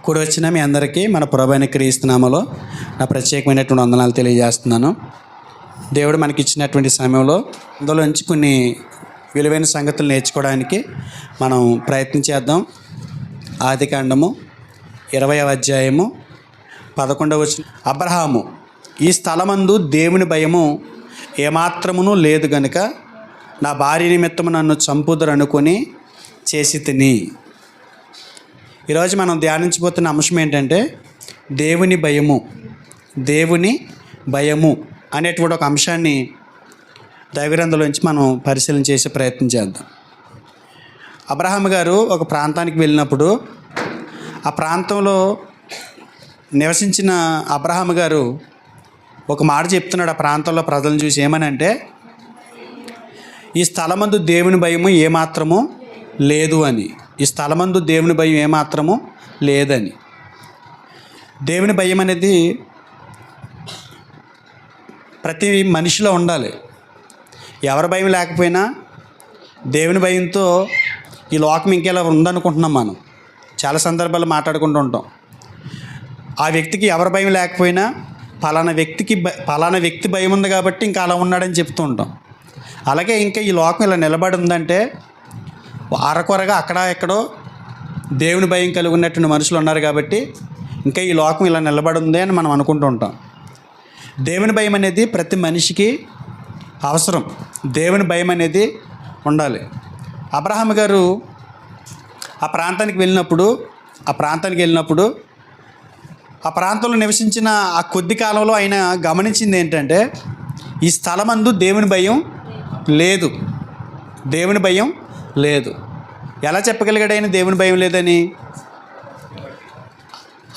కూడి వచ్చిన మీ అందరికీ మన ప్రభు అయిన క్రీస్తు నామములో నా ప్రత్యేకమైనటువంటి వందనాలు తెలియజేస్తున్నాను. దేవుడు మనకి ఇచ్చినటువంటి సమయంలో అందులోంచి కొన్ని విలువైన సంగతులు నేర్చుకోవడానికి మనం ప్రయత్నం చేద్దాం. ఆదికాండము 20వ అధ్యాయము 11వ వచనం. అబ్రహాము, ఈ స్థలమందు దేవుని భయము ఏమాత్రమును లేదు గనుక నా భార్య నిమిత్తము నన్ను చంపుదురు అనుకొని చేసి తిని. ఈరోజు మనం ధ్యానించబోతున్న అంశం ఏంటంటే దేవుని భయము. దేవుని భయము అనేటువంటి ఒక అంశాన్ని దైవగ్రంథంలోంచి మనం పరిశీలన చేసే ప్రయత్నం చేద్దాం. అబ్రహాం గారు ఒక ప్రాంతానికి వెళ్ళినప్పుడు ఆ ప్రాంతంలో నివసించిన అబ్రహాం గారు ఒక మాట చెప్తున్నాడు ఆ ప్రాంతంలో ప్రజలను చూసి. ఏమనంటే, ఈ స్థలమందు దేవుని భయము ఏమాత్రము లేదు అని. ఈ స్థలమందు దేవుని భయం ఏమాత్రము లేదని. దేవుని భయం అనేది ప్రతి మనిషిలో ఉండాలి. ఎవరి భయం లేకపోయినా దేవుని భయంతో ఈ లోకం ఇంకెలా ఉందనుకుంటున్నాం. మనం చాలా సందర్భాలు మాట్లాడుకుంటూ ఉంటాం. ఆ వ్యక్తికి ఎవరి భయం లేకపోయినా పలానా వ్యక్తి భయం ఉంది కాబట్టి ఇంకా అలా ఉన్నాడని చెప్తూ ఉంటాం. అలాగే ఇంకా ఈ లోకం ఇలా నిలబడి ఉందంటే అరకొరగా అక్కడ ఎక్కడో దేవుని భయం కలిగి ఉన్నటువంటి మనుషులు ఉన్నారు కాబట్టి ఇంకా ఈ లోకం ఇలా నిలబడి ఉంది అని మనం అనుకుంటూ ఉంటాం. దేవుని భయం అనేది ప్రతి మనిషికి అవసరం. దేవుని భయం అనేది ఉండాలి. అబ్రహాం గారు ఆ ప్రాంతానికి వెళ్ళినప్పుడు ఆ ప్రాంతంలో నివసించిన ఆ కొద్ది కాలంలో ఆయన గమనించింది ఏంటంటే, ఈ స్థలమందు దేవుని భయం లేదు. దేవుని భయం లేదు. ఎలా చెప్పగలిగాడు ఆయన దేవుని భయం లేదని?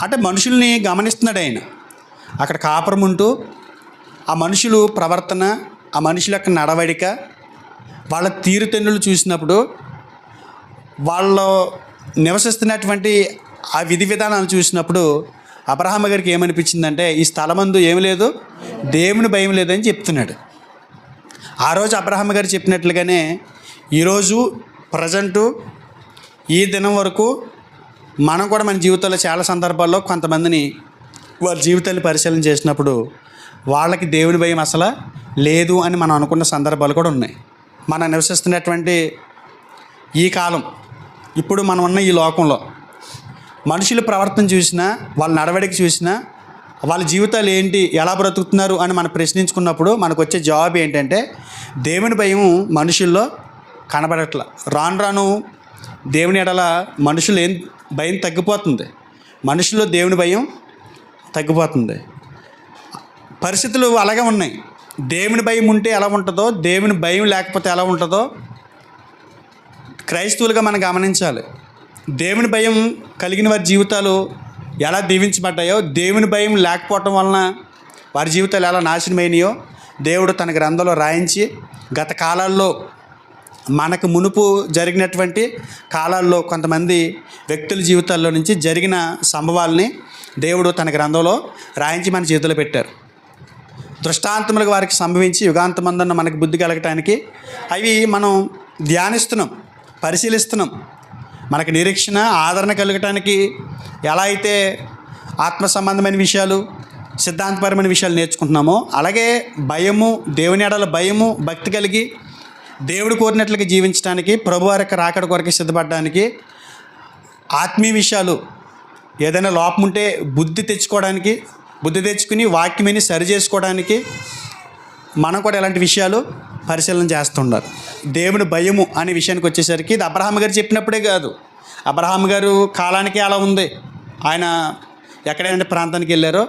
అంటే మనుషుల్ని గమనిస్తున్నాడు ఆయన. అక్కడ కాపురం ఉంటూ ఆ మనుషులు ప్రవర్తన, ఆ మనుషుల యొక్క నడవడిక, వాళ్ళ తీరుతెన్నులు చూసినప్పుడు, వాళ్ళు నివసిస్తున్నటువంటి ఆ విధి విధానాలు చూసినప్పుడు అబ్రహాం గారికి ఏమనిపించిందంటే, ఈ స్థలమందు ఏమి లేదు, దేవుని భయం లేదని చెప్తున్నాడు. ఆ రోజు అబ్రహాం గారు చెప్పినట్లుగానే ఈరోజు ప్రజెంటు ఈ దినం వరకు మనం కూడా మన జీవితంలో చాలా సందర్భాల్లో కొంతమందిని వాళ్ళ జీవితాన్ని పరిశీలన చేసినప్పుడు వాళ్ళకి దేవుని భయం అసలు లేదు అని మనం అనుకున్న సందర్భాలు కూడా ఉన్నాయి. మనం నివసిస్తున్నటువంటి ఈ కాలం, ఇప్పుడు మనం ఉన్న ఈ లోకంలో మనుషుల ప్రవర్తన చూసినా, వాళ్ళ నడవడిక చూసినా, వాళ్ళ జీవితాలు ఏంటి, ఎలా బ్రతుకుతున్నారు అని మనం ప్రశ్నించుకున్నప్పుడు మనకు వచ్చే జవాబు ఏంటంటే, దేవుని భయం మనుషుల్లో కనబడట్లా. రాను రాను దేవుని ఎడల మనుషులు భయం తగ్గిపోతుంది. మనుషుల్లో దేవుని భయం తగ్గిపోతుంది. పరిస్థితులు అలాగే ఉన్నాయి. దేవుని భయం ఉంటే ఎలా ఉంటుందో, దేవుని భయం లేకపోతే ఎలా ఉంటుందో క్రైస్తవులుగా మనం గమనించాలి. దేవుని భయం కలిగిన వారి జీవితాలు ఎలా దీవించబడ్డాయో, దేవుని భయం లేకపోవటం వలన వారి జీవితాలు ఎలా నాశనమైనాయో దేవుడు తన గ్రంథంలో రాయించి, గత కాలాల్లో మనకు మునుపు జరిగినటువంటి కాలాల్లో కొంతమంది వ్యక్తుల జీవితాల్లో నుంచి జరిగిన సంభవాల్ని దేవుడు తన గ్రంథంలో రాయించి మన చేతిలో పెట్టారు. దృష్టాంతములుగా వారికి సంభవించి యుగాంతమందున్న మనకు బుద్ధి కలగటానికి అవి మనం ధ్యానిస్తున్నాం, పరిశీలిస్తున్నాం. మనకు నిరీక్షణ, ఆదరణ కలగటానికి ఎలా అయితే ఆత్మ సంబంధమైన విషయాలు, సిద్ధాంతపరమైన విషయాలు నేర్చుకుంటున్నామో, అలాగే భయము, దేవుని ఎడల భయము, భక్తి కలిగి దేవుడు కోరినట్లుగా జీవించడానికి, ప్రభువారి యొక్క రాకడ కొరకు సిద్ధపడడానికి, ఆత్మీయ విషయాలు ఏదైనా లోపం ఉంటే బుద్ధి తెచ్చుకుని వాక్యమని సరి చేసుకోవడానికి మనం కూడా ఇలాంటి విషయాలు పరిశీలన చేస్తుండాలి. దేవుని భయము అనే విషయానికి వచ్చేసరికి ఇది అబ్రహాం గారు చెప్పినప్పుడే కాదు, అబ్రహాం గారు కాలానికి అలా ఉంది. ఆయన ఎక్కడైనా ప్రాంతానికి వెళ్ళారో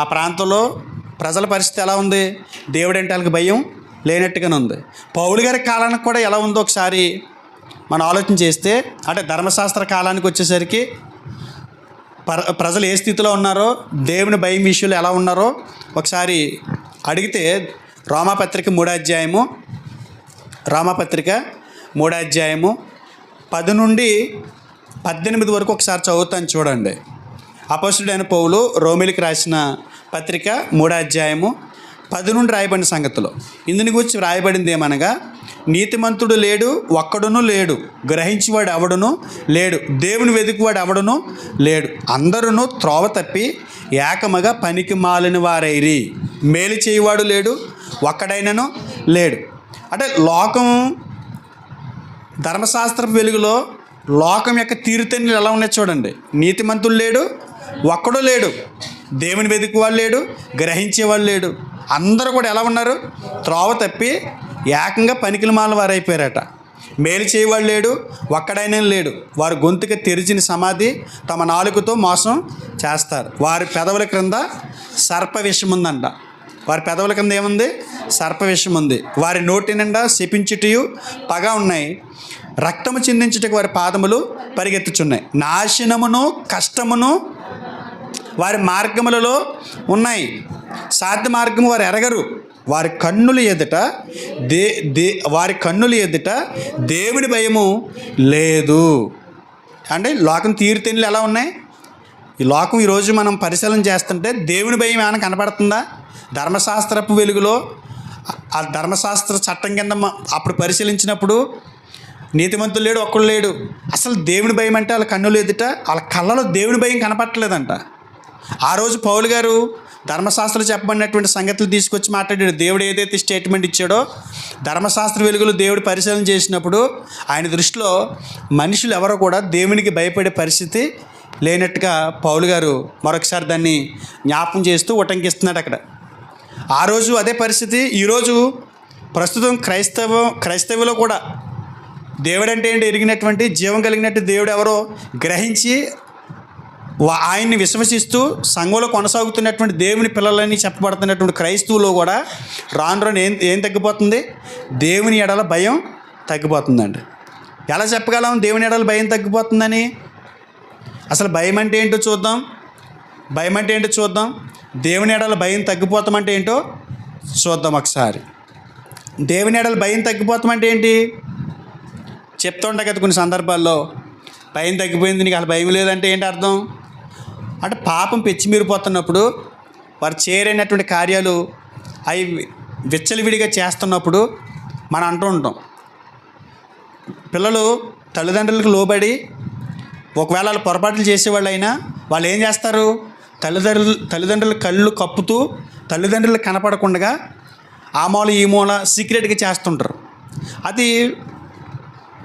ఆ ప్రాంతంలో ప్రజల పరిస్థితి ఎలా ఉంది, దేవుడంటే వాళ్ళకి భయం లేనట్టుగానే ఉంది. పౌలు గారి కాలానికి కూడా ఎలా ఉందో ఒకసారి మనం ఆలోచన చేస్తే, అంటే ధర్మశాస్త్ర కాలానికి వచ్చేసరికి ప్రజలు ఏ స్థితిలో ఉన్నారో, దేవుని భయం విషయంలో ఎలా ఉన్నారో ఒకసారి అడిగితే, రోమాపత్రిక 3వ అధ్యాయము 10 నుండి 18 వరకు ఒకసారి చదువుతాను చూడండి. అపోస్తలుడైన పౌలు రోమీయులకు రాసిన పత్రిక 3వ అధ్యాయము 10 నుండి రాయబడిన సంగతులు. ఇందుని గురించి రాయబడింది ఏమనగా, నీతిమంతుడు లేడు, ఒక్కడును లేడు. గ్రహించేవాడు ఎవడును లేడు. దేవుని వెతుకువాడు ఎవడును లేడు. అందరూ త్రోవ తప్పి ఏకముగా పనికి మాలిన వారైరి. మేలు చేయవాడు లేడు, ఒక్కడైనను లేడు. అంటే లోకం ధర్మశాస్త్రపు వెలుగులో లోకం యొక్క తీరుతెన్నులు ఎలా ఉన్నాయి చూడండి. నీతిమంతుడు లేడు, ఒక్కడు లేడు. దేవుని వెతుకువాడు లేడు, గ్రహించేవాడు లేడు. అందరూ కూడా ఎలా ఉన్నారు? త్రోవ తప్పి ఏకంగా పనికిల మాల వారు అయిపోయారట. మేలు చేయవాడు లేడు, ఒక్కడైనా లేడు. వారు గొంతుకి తెరిచిన సమాధి, తమ నాలుకతో మోసం చేస్తారు. వారి పెదవుల క్రింద సర్ప విషం ఉందంట. వారి పెదవుల కింద ఏముంది? సర్ప విషం ఉంది. వారి నోటి నిండా శపించుటయు పగ ఉన్నాయి. రక్తము చిందించుటకు వారి పాదములు పరిగెత్తుచున్నాయి. నాశనమును కష్టమును వారి మార్గములలో ఉన్నాయి. సాధ్య మార్గము వారు ఎరగరు. వారి కన్నుల ఎదుట వారి కన్నుల ఎదుట దేవుని భయము లేదు. అంటే లోకం తీరుతెన్నులు ఎలా ఉన్నాయి? ఈ లోకం ఈరోజు మనం పరిశీలన చేస్తుంటే దేవుని భయం ఏమైనా కనపడుతుందా? ధర్మశాస్త్రపు వెలుగులో ఆ ధర్మశాస్త్ర చట్టం కింద అప్పుడు పరిశీలించినప్పుడు నీతిమంతులు లేడు, ఒక్కడు లేడు. అసలు దేవుని భయం అంటే వాళ్ళ కన్నులు ఎదుట వాళ్ళ కళ్ళలో దేవుని భయం కనపట్టలేదంట. ఆ రోజు పౌలు గారు ధర్మశాస్త్రం చెప్పబడినటువంటి సంగతులు తీసుకొచ్చి మాట్లాడాడు. దేవుడు ఏదైతే స్టేట్మెంట్ ఇచ్చాడో ధర్మశాస్త్ర వెలుగులో దేవుడు పరిశీలన చేసినప్పుడు ఆయన దృష్టిలో మనుషులు ఎవరో కూడా దేవునికి భయపడే పరిస్థితి లేనట్టుగా పౌలు గారు మరొకసారి దాన్ని జ్ఞాపకం చేస్తూ ఉటంకిస్తున్నాడు అక్కడ. ఆ రోజు అదే పరిస్థితి ఈరోజు ప్రస్తుతం క్రైస్తవులో కూడా దేవుడు అంటే ఏంటి ఎరిగినటువంటి జీవం కలిగినట్టు దేవుడు ఎవరో గ్రహించి ఆయన్ని విశ్వసిస్తూ సంఘంలో కొనసాగుతున్నటువంటి దేవుని పిల్లలని చెప్పబడుతున్నటువంటి క్రైస్తవులో కూడా రాను రాను ఏం తగ్గిపోతుంది? దేవుని ఎడల భయం తగ్గిపోతుందండి. ఎలా చెప్పగలం దేవుని ఎడల భయం తగ్గిపోతుందని? అసలు భయం అంటే ఏంటో చూద్దాం. భయం అంటే ఏంటో చూద్దాం. దేవుని ఎడల భయం తగ్గిపోతామంటే ఏంటో చూద్దాం ఒకసారి. దేవుని ఎడల భయం తగ్గిపోతామంటే ఏంటి? చెప్తూ ఉంటా కదా కొన్ని సందర్భాల్లో, భయం తగ్గిపోయింది, నీకు అసలు భయం లేదంటే ఏంటి అర్థం? అంటే పాపం పెచ్చిమీరిపోతున్నప్పుడు వారు చేయరైనటువంటి కార్యాలు అవి విచ్చలవిడిగా చేస్తున్నప్పుడు మనం అంటూ ఉంటాం, పిల్లలు తల్లిదండ్రులకు లోబడి ఒకవేళ వాళ్ళు పొరపాట్లు చేసేవాళ్ళు అయినా వాళ్ళు ఏం చేస్తారు? తల్లిదండ్రుల కళ్ళు కప్పుతూ తల్లిదండ్రులకు కనపడకుండా ఆ మూల ఈ మూల సీక్రెట్గా చేస్తుంటారు. అది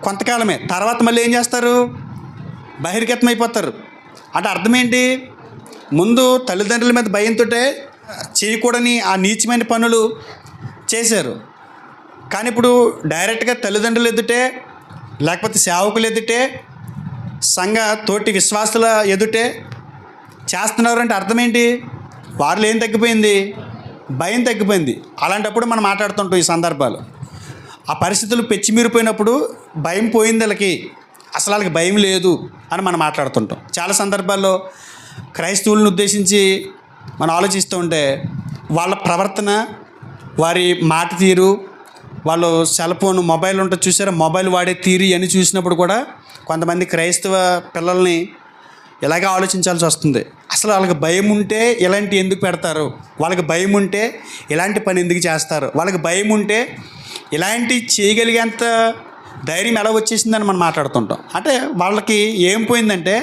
కొంతకాలమే. తర్వాత మళ్ళీ ఏం చేస్తారు? బహిర్గతం అయిపోతారు. అంటే అర్థం ఏంటి? ముందు తల్లిదండ్రుల మీద భయంతో చేయకూడని ఆ నీచమైన పనులు చేశారు. కానీ ఇప్పుడు డైరెక్ట్గా తల్లిదండ్రులు ఎదుటే, లేకపోతే సేవకులు ఎదుటే, సంఘ తోటి విశ్వాసుల ఎదుటే చేస్తున్నారు. అంటే అర్థం ఏంటి? వారిలో ఏం తగ్గిపోయింది? భయం తగ్గిపోయింది. అలాంటప్పుడు మనం మాట్లాడుతుంటాం ఈ సందర్భాలు. ఆ పరిస్థితులు పెచ్చిమీరిపోయినప్పుడు భయం పోయింది వాళ్ళకి, అసలు వాళ్ళకి భయం లేదు అని మనం మాట్లాడుతుంటాం. చాలా సందర్భాల్లో క్రైస్తవులను ఉద్దేశించి మనం ఆలోచిస్తూ ఉంటే వాళ్ళ ప్రవర్తన, వారి మాట తీరు, వాళ్ళు సెల్ ఫోన్ మొబైల్ ఉంటుంది చూసారా, మొబైల్ వాడే తీరు అని చూసినప్పుడు కూడా కొంతమంది క్రైస్తవ పిల్లల్ని ఇలాగే ఆలోచించాల్సి వస్తుంది. అసలు వాళ్ళకి భయం ఉంటే ఇలాంటి ఎందుకు పెడతారు? వాళ్ళకి భయం ఉంటే ఇలాంటి పని ఎందుకు చేస్తారు? వాళ్ళకి భయం ఉంటే ఇలాంటి చేయగలిగేంత ధైర్యం ఎలా వచ్చేసిందని మనం మాట్లాడుతుంటాం. అంటే వాళ్ళకి ఏం పోయిందంటే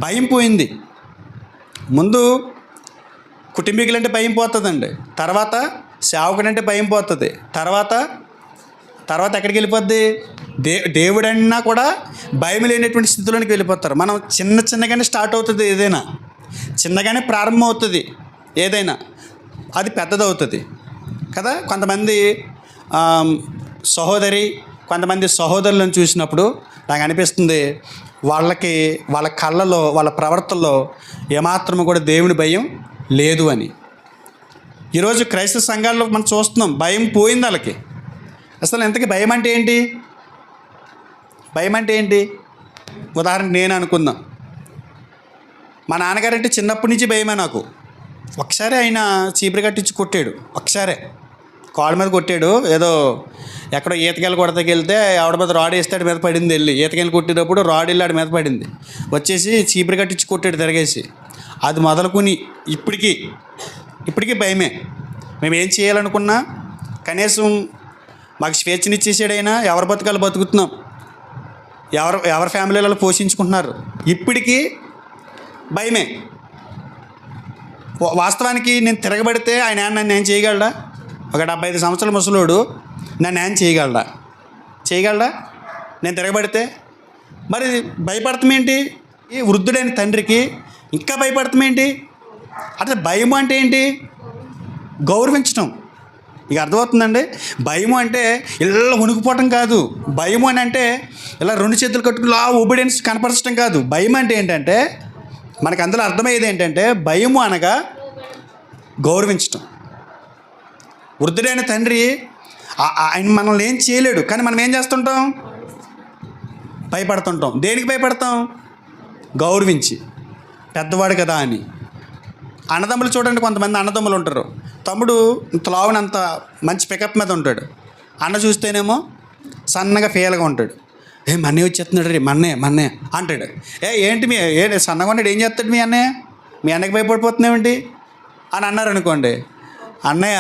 భయం పోయింది. ముందు కుటుంబీకులంటే భయం పోతుందండి, తర్వాత సేవకుడంటే భయం పోతుంది, తర్వాత ఎక్కడికి వెళ్ళిపోద్ది? దేవుడన్నా కూడా భయం లేనటువంటి స్థితిలోనికి వెళ్ళిపోతారు. మనం చిన్నగానే స్టార్ట్ అవుతుంది ఏదైనా, చిన్నగానే ప్రారంభం అవుతుంది ఏదైనా, అది పెద్దదవుతుంది కదా. కొంతమంది కొంతమంది సహోదరులను చూసినప్పుడు నాకు అనిపిస్తుంది వాళ్ళ కళ్ళలో, వాళ్ళ ప్రవర్తనలో ఏమాత్రము కూడా దేవుని భయం లేదు అని. ఈరోజు క్రైస్తవ సంఘాల్లో మనం చూస్తున్నాం, భయం పోయింది వాళ్ళకి. అసలు ఎంతకీ భయం అంటే ఏంటి? భయం అంటే ఏంటి? ఉదాహరణకు నేను అనుకుందాం, మా నాన్నగారంటే చిన్నప్పటి నుంచి భయమే నాకు. ఒకసారి ఆయన చీపురు కట్టించి కొట్టాడు, ఒకసారే కాళ్ళ మీద కొట్టాడు. ఏదో ఎక్కడో ఈతకాయలు కొడతకి వెళ్తే ఆవిడ మీద రాడ్ వేస్తే ఆడి మీద పడింది. వెళ్ళి ఈతకాయలు కొట్టేటప్పుడు రాడ్ వెళ్ళి ఆడి మీద పడింది. వచ్చేసి చీపురు కట్టించి కొట్టాడు తిరగేసి. అది మొదలుకొని ఇప్పటికీ భయమే. మేము ఏం చేయాలనుకున్నా కనీసం మాకు స్వేచ్ఛనిచ్చేసాడైనా ఎవరి బతుకాలు బతుకుతున్నాం, ఎవరి ఫ్యామిలీలలో పోషించుకుంటున్నారు. ఇప్పటికీ భయమే. వాస్తవానికి నేను తిరగబడితే ఆయన నన్ను ఏం చేయగలడా? ఒక 75 సంవత్సరాల ముసలోడు నన్ను ఏం చేయగలడా నేను తిరగబడితే? మరి భయపడతామేంటి? ఈ వృద్ధుడైన తండ్రికి ఇంకా భయపడతామేంటి? అంటే భయము అంటే ఏంటి? గౌరవించటం. ఇక అర్థమవుతుందండి. భయము అంటే ఇలా వణుకుపోవటం కాదు. భయము అని అంటే ఇలా 2 చేతులు కట్టుకుని ఒబీడియన్స్ కనపరచడం కాదు. భయం అంటే ఏంటంటే మనకు అందులో అర్థమయ్యేది ఏంటంటే భయము అనగా గౌరవించటం. వృద్ధుడైన తండ్రి ఆయన మనల్ని ఏం చేయలేడు, కానీ మనం ఏం చేస్తుంటాం? భయపడుతుంటాం. దేనికి భయపడతాం? గౌరవించి, పెద్దవాడు కదా అని. అన్నదమ్ములు చూడండి, కొంతమంది అన్నదమ్ములు ఉంటారు. తమ్ముడు లావునంత మంచి పికప్ మీద ఉంటాడు, అన్న చూస్తేనేమో సన్నగా ఫేల్గా ఉంటాడు. మన్నే వచ్చేస్తున్నాడు రే, మన్నే అంటాడు. ఏంటి సన్నగా ఉన్నాడు, ఏం చేస్తాడు మీ అన్నయ్య? మీ అన్నకి భయపడిపోతున్నావేంటి అని అన్నారు అనుకోండి. అన్నయ్య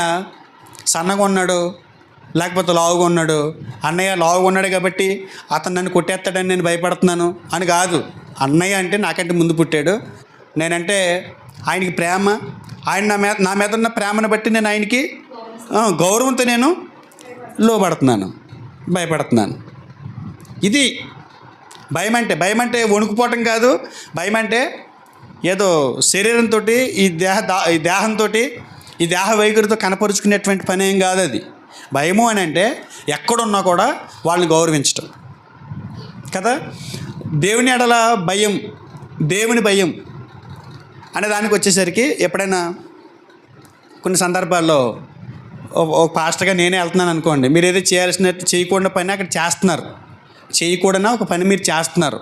సన్నగా ఉన్నాడు లేకపోతే లావుగా ఉన్నాడు, అన్నయ్య లావుగా ఉన్నాడు కాబట్టి అతను నన్ను కొట్టేస్తాడని నేను భయపడుతున్నాను అని కాదు. అన్నయ్య అంటే నాకంటే ముందు పుట్టాడు, నేనంటే ఆయనకి ప్రేమ, ఆయన నా మీద ఉన్న ప్రేమను బట్టి నేను ఆయనకి గౌరవంతో నేను లోబడుతున్నాను, భయపడుతున్నాను. ఇది భయం అంటే. భయం అంటే వణుకుపోవటం కాదు. భయం అంటే ఏదో శరీరంతో ఈ దేహంతో ఈ దేహ వైఖరితో కనపరుచుకునేటువంటి పని ఏం కాదు అది. భయము అని అంటే ఎక్కడున్నా కూడా వాళ్ళని గౌరవించటం కదా. దేవుని ఎడల భయం, దేవుని భయం అనే దానికి వచ్చేసరికి ఎప్పుడైనా కొన్ని సందర్భాల్లో ఒక పాస్టర్గా నేనే వెళ్తున్నాను అనుకోండి, మీరు ఏదో చేయాల్సినట్టు చేయకూడని పని అక్కడ చేస్తున్నారు, చేయకూడన ఒక పని మీరు చేస్తున్నారు.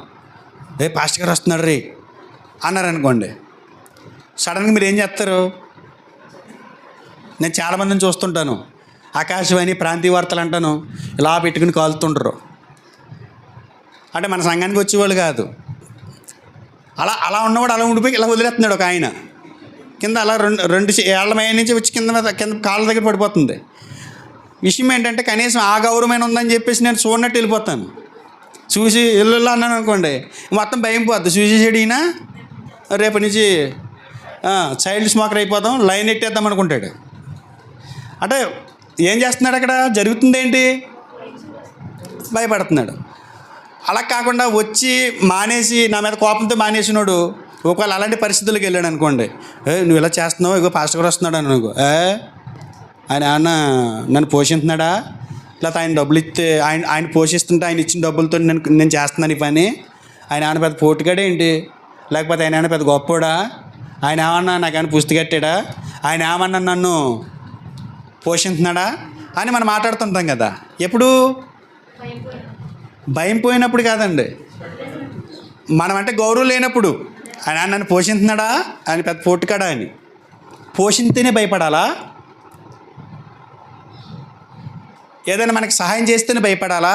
పాస్టర్ గారు వస్తున్నారు రే అన్నారు అనుకోండి, సడన్గా మీరు ఏం చేస్తారు? నేను చాలామందిని చూస్తుంటాను, ఆకాశవాణి ప్రాంతీయ వార్తలు అంటాను ఇలా పెట్టుకుని కాలుతుంటారు. అంటే మన సంఘానికి వచ్చేవాళ్ళు కాదు, అలా ఉన్నవాడు అలా ఉండిపోయి ఇలా వదిలేస్తున్నాడు. ఒక ఆయన కింద అలా రెండు ఏళ్ల మయ నుంచి వచ్చి కింద కాళ్ళ దగ్గర పడిపోతుంది. విషయం ఏంటంటే కనీసం ఆ గౌరవమైన ఉందని చెప్పేసి నేను చూడనట్టు వెళ్ళిపోతాను. చూసి ఇల్లు అన్నాను అనుకోండి, మొత్తం భయం పోద్ది. చూసేసాడు ఈయన, రేపటి నుంచి చైల్డ్ స్మోకర్ అయిపోతాం, లైన్ ఎట్టేద్దాం అనుకుంటాడు. అంటే ఏం చేస్తున్నాడు? అక్కడ జరుగుతుంది ఏంటి? భయపడుతున్నాడు. అలా కాకుండా వచ్చి మానేసి నా మీద కోపంతో మానేసినాడు ఒకవేళ అలాంటి పరిస్థితులకు వెళ్ళాడు అనుకోండి, నువ్వు ఇలా చేస్తున్నావు, ఇగో పాస్టర్ గారు వస్తున్నాడు అని అనుకో, ఆయన ఏమన్నా నన్ను పోషిస్తున్నాడా? లేకపోతే ఆయన డబ్బులు ఇస్తే ఆయన పోషిస్తుంటే ఆయన ఇచ్చిన డబ్బులతో నేను చేస్తున్నాను ఈ పని, ఆయన ఏమన్నా పెద్ద పోటుగాడే ఏంటి? లేకపోతే ఆయన ఏమన్నా పెద్ద గొప్పోడా? ఆయన ఏమన్నా నాకేమైనా పుస్తక కట్టాడా? ఆయన ఏమన్నా నన్ను పోషిస్తున్నాడా అని మనం మాట్లాడుతుంటాం కదా. ఎప్పుడు? భయం పోయినప్పుడు కాదండి, మనం అంటే గౌరవం లేనప్పుడు. ఆయన నన్ను పోషిస్తున్నాడా, ఆయన పెద్ద పోటుకాడా అని. పోషిస్తేనే భయపడాలా? ఏదైనా మనకి సహాయం చేస్తేనే భయపడాలా?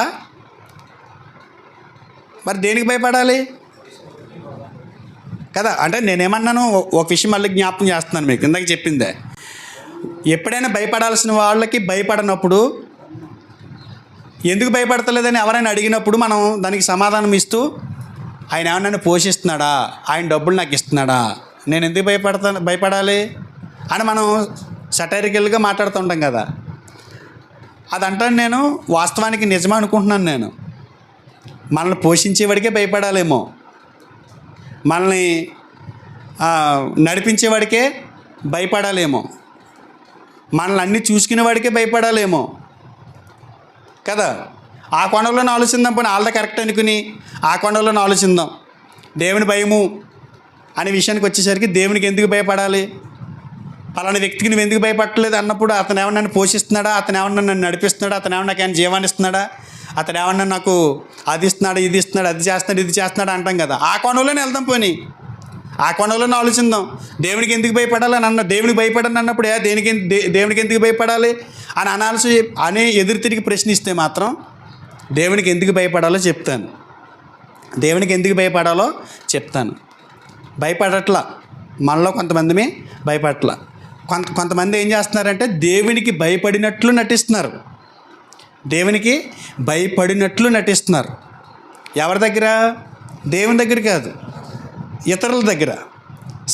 మరి దేనికి భయపడాలి కదా. అంటే నేనేమన్నాను, ఒక విషయం మళ్ళీ జ్ఞాపకం చేస్తున్నాను మీకు, ఇందాక చెప్పిందే. ఎప్పుడైనా భయపడాల్సిన వాళ్ళకి భయపడనప్పుడు, ఎందుకు భయపడతలేదని ఎవరైనా అడిగినప్పుడు మనం దానికి సమాధానం ఇస్తూ, ఆయన ఏమన్నా నన్ను పోషిస్తున్నాడా, ఆయన డబ్బులు నాకు ఇస్తున్నాడా, నేను ఎందుకు భయపడాలి అని మనం సటైరికల్గా మాట్లాడుతుంటాం కదా. అదంటాను నేను, వాస్తవానికి నిజమే అనుకుంటున్నాను నేను. మనల్ని పోషించేవాడికే భయపడాలేమో, మనల్ని నడిపించేవాడికే భయపడాలేమో, మనల్ని అన్నీ చూసుకునేవాడికే భయపడాలేమో కదా. ఆ కొండలోనే ఆలోచిద్దాం, పోనీ వాళ్ళ కరెక్ట్ అనుకుని ఆ కొండలోనే ఆలోచిద్దాం. దేవుని భయము అనే విషయానికి వచ్చేసరికి దేవునికి ఎందుకు భయపడాలి? పలానా వ్యక్తికి నువ్వు ఎందుకు భయపడలేదు అన్నప్పుడు, అతను ఏమన్నా నన్ను పోషిస్తున్నాడా, అతను ఏమన్నా నన్ను నడిపిస్తున్నాడా, అతను ఏమన్నా నాకు జీవాన్ని ఇస్తున్నాడా, అతను ఏమన్నా నాకు అది ఇస్తున్నాడు, ఇది ఇస్తున్నాడు, అది చేస్తున్నాడు, ఇది చేస్తున్నాడు అంటాం కదా. ఆ కోణంలోనే వెళ్దాం, పోనీ ఆ కోణంలోనే ఆలోచిద్దాం. దేవునికి ఎందుకు భయపడాలి అని దేవునికి భయపడని అన్నప్పుడు దేవునికి ఎందుకు భయపడాలి అని అనాల్సి అని ఎదురు తిరిగి ప్రశ్నిస్తే మాత్రం దేవునికి ఎందుకు భయపడాలో చెప్తాను. దేవునికి ఎందుకు భయపడాలో చెప్తాను. భయపడట్లా, మనలో కొంతమంది భయపడట్లా. కొంతమంది ఏం చేస్తున్నారంటే దేవునికి భయపడినట్లు నటిస్తున్నారు. దేవునికి భయపడినట్లు నటిస్తున్నారు. ఎవరి దగ్గర? దేవుని దగ్గర కాదు, ఇతరుల దగ్గర,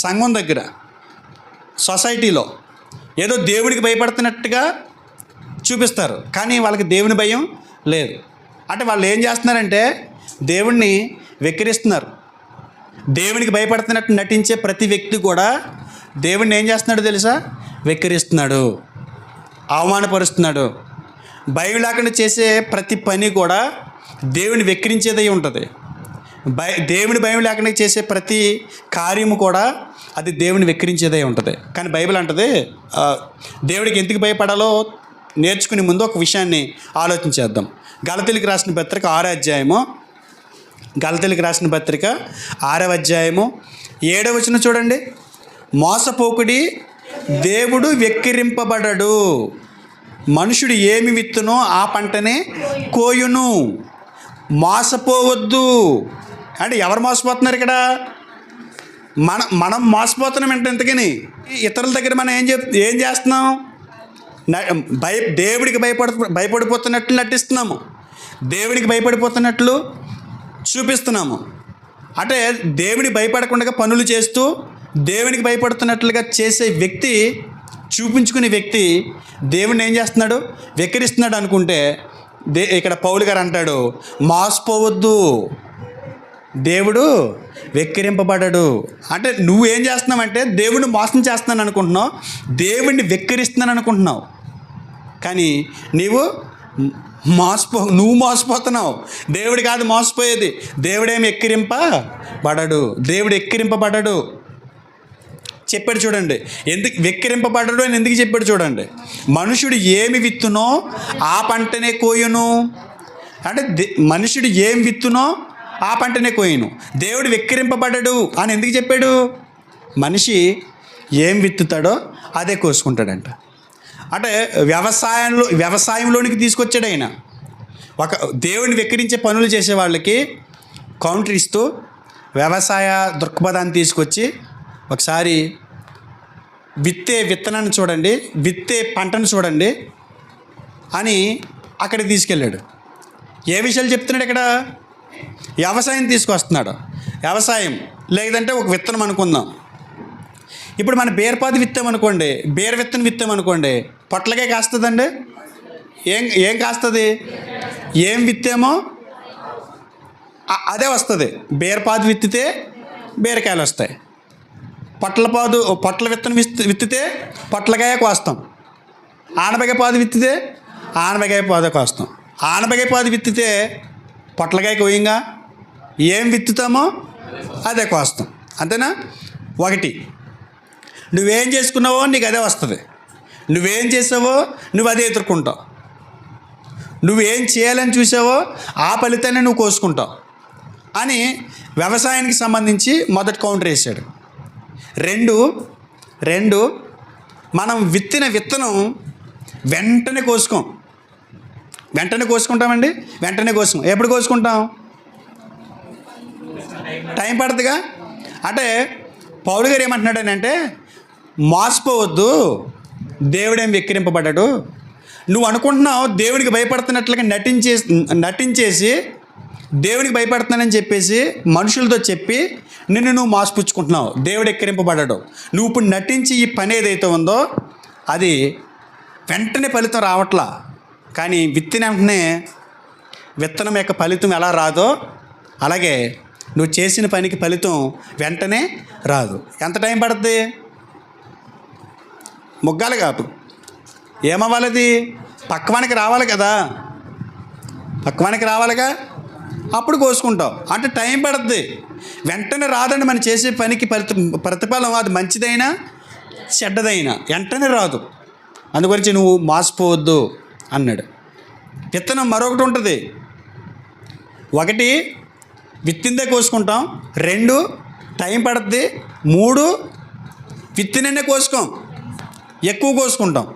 సంఘం దగ్గర, సొసైటీలో ఏదో దేవుడికి భయపడుతున్నట్టుగా చూపిస్తారు, కానీ వాళ్ళకి దేవుని భయం లేదు. అంటే వాళ్ళు ఏం చేస్తున్నారంటే దేవుణ్ణి వెక్కిరిస్తున్నారు. దేవునికి భయపడుతున్నట్టు నటించే ప్రతి వ్యక్తి కూడా దేవుణ్ణి ఏం చేస్తున్నాడో తెలుసా? వెక్కిరిస్తున్నాడు, అవమానపరుస్తున్నాడు. భయం లేకుండా చేసే ప్రతి పని కూడా దేవుని వెక్కిరించేదై ఉంటుంది. దేవుని భయం లేకుండా చేసే ప్రతి కార్యము కూడా అది దేవుని వెక్కిరించేదై ఉంటుంది. కానీ బైబిల్ అంటది దేవుడికి ఎందుకు భయపడాలో నేర్చుకునే ముందు ఒక విషయాన్ని ఆలోచించేద్దాం. గలతీయులకు రాసిన పత్రిక 6వ అధ్యాయము, గలతీయులకు రాసిన పత్రిక 6వ అధ్యాయము 7వ వచనం చూడండి. మోసపోకుడి, దేవుడు వెక్కిరింపబడడు. మనుషుడు ఏమి విత్తునో ఆ పంటనే కోయును. మోసపోవద్దు. అంటే ఎవరు మోసపోతున్నారు ఇక్కడ? మనం మోసపోతున్నాం అంటే ఎంతకని ఇతరుల దగ్గర మనం ఏం చేస్తున్నాం? దేవుడికి భయపడిపోతున్నట్లు నటిస్తున్నాము, దేవుడికి భయపడిపోతున్నట్లు చూపిస్తున్నాము. అంటే దేవుడికి భయపడకుండా పనులు చేస్తూ దేవునికి భయపడుతున్నట్లుగా చేసే వ్యక్తి, చూపించుకునే వ్యక్తి దేవుడిని ఏం చేస్తున్నాడు? వెక్కిరిస్తున్నాడు అనుకుంటే ఇక్కడ పౌలు గారు అంటాడు, మోసపోవద్దు, దేవుడు వెక్కిరింపబడడు. అంటే నువ్వేం చేస్తున్నావంటే దేవుడిని మోసం చేస్తున్నాను అనుకుంటున్నావు, దేవుడిని వెక్కిరిస్తున్నాను అనుకుంటున్నావు, కానీ నువ్వు మోసపోతున్నావు. దేవుడు కాదు మోసపోయేది. దేవుడేమి ఎక్కిరింపబడడు, దేవుడు ఎక్కిరింపబడడు. చెప్పాడు చూడండి, ఎందుకు వెక్కిరింపబడడు అని ఎందుకు చెప్పాడు చూడండి. మనుషుడు ఏమి విత్తునో ఆ పంటనే కోయును. అంటే మనుషుడు ఏం విత్తునో ఆ పంటనే కోయును. దేవుడు వెక్కిరింపబడడు అని ఎందుకు చెప్పాడు? మనిషి ఏం విత్తుతాడో అదే కోసుకుంటాడంట. అంటే వ్యవసాయంలోనికి తీసుకొచ్చాడు ఆయన. ఒక దేవుడిని వెక్కిరించే పనులు చేసే వాళ్ళకి కౌంటర్ ఇస్తూ వ్యవసాయ దృక్పథాన్ని తీసుకొచ్చి ఒకసారి విత్తే విత్తనాన్ని చూడండి, విత్తే పంటను చూడండి అని అక్కడికి తీసుకెళ్ళాడు. ఏ విషయాలు చెప్తున్నాడు ఇక్కడ? వ్యవసాయం తీసుకొస్తున్నాడు. వ్యవసాయం లేదంటే ఒక విత్తనం అనుకుందాం. ఇప్పుడు మన బీరపాదు విత్తామనుకోండి, బీర విత్తనం విత్తామనుకోండి, పొట్లకాయ కాస్తుందండి? ఏం కాస్తుంది? ఏం విత్తామో అదే వస్తుంది. బీరపాదు విత్తితే బీరకాయలు వస్తాయి. పొట్ల విత్తనం విత్తితే పొట్లకాయ కోస్తాం. ఆనపకాయ పాదు విత్తితే ఆనపకాయ పాదు కోస్తాం. ఆనపకాయ పాదు విత్తితే పొట్లకాయ కోయంగా ఏం విత్తుతామో అదే కోస్తాం. అంతేనా? ఒకటి, నువ్వేం చేసుకున్నావో నీకు అదే వస్తుంది. నువ్వేం చేసావో నువ్వు అదే ఎదుర్కొంటావు. నువ్వేం చేయాలని చూసావో ఆ ఫలితాన్ని నువ్వు కోసుకుంటావు అని వ్యవసాయానికి సంబంధించి మొదటి కౌంటర్ వేసాడు. రెండు మనం విత్తిన విత్తనం వెంటనే కోసుకుంటామండి. వెంటనే కోసుకోం. ఎప్పుడు కోసుకుంటాం? టైం పడుతుందిగా. అంటే పౌలు గారు ఏమంటున్నాడనంటే, మోసపోవద్దు, దేవుడేం వెక్కిరింపబడ్డాడు. నువ్వు అనుకుంటున్నావు దేవుడికి భయపడుతున్నట్లుగా నటించేసి దేవుడికి భయపడుతున్నానని చెప్పేసి మనుషులతో చెప్పి నువ్వు మోసపుచ్చుకుంటున్నావు. దేవుడు ఎక్కిరింపబడ్డాడు. నువ్వు ఇప్పుడు నటించి ఈ పని ఏదైతే ఉందో అది వెంటనే ఫలితం రావట్లా. కానీ విత్తిన వెంటనే విత్తనం యొక్క ఫలితం ఎలా రాదో అలాగే నువ్వు చేసిన పనికి ఫలితం వెంటనే రాదు. ఎంత టైం పడుతుంది? మొగ్గాలి కాదు, ఏమవ్వాలది? పక్వానికి రావాలి కదా, పక్వానికి రావాలిగా, అప్పుడు కోసుకుంటావు. అంటే టైం పడుతుంది, వెంటనే రాదండి. మనం చేసే పనికి ప్రతిఫలం అది మంచిదైనా చెడ్డదైనా వెంటనే రాదు. అందుగురించి నువ్వు మోసపోవద్దు అన్నాడు. విత్తనం మరొకటి ఉంటుంది. ఒకటి విత్తిందే కోసుకుంటాం, 2 టైం పడుతుంది, 3 విత్తిననే కోసుకోం, ఎక్కువ కోసుకుంటాం.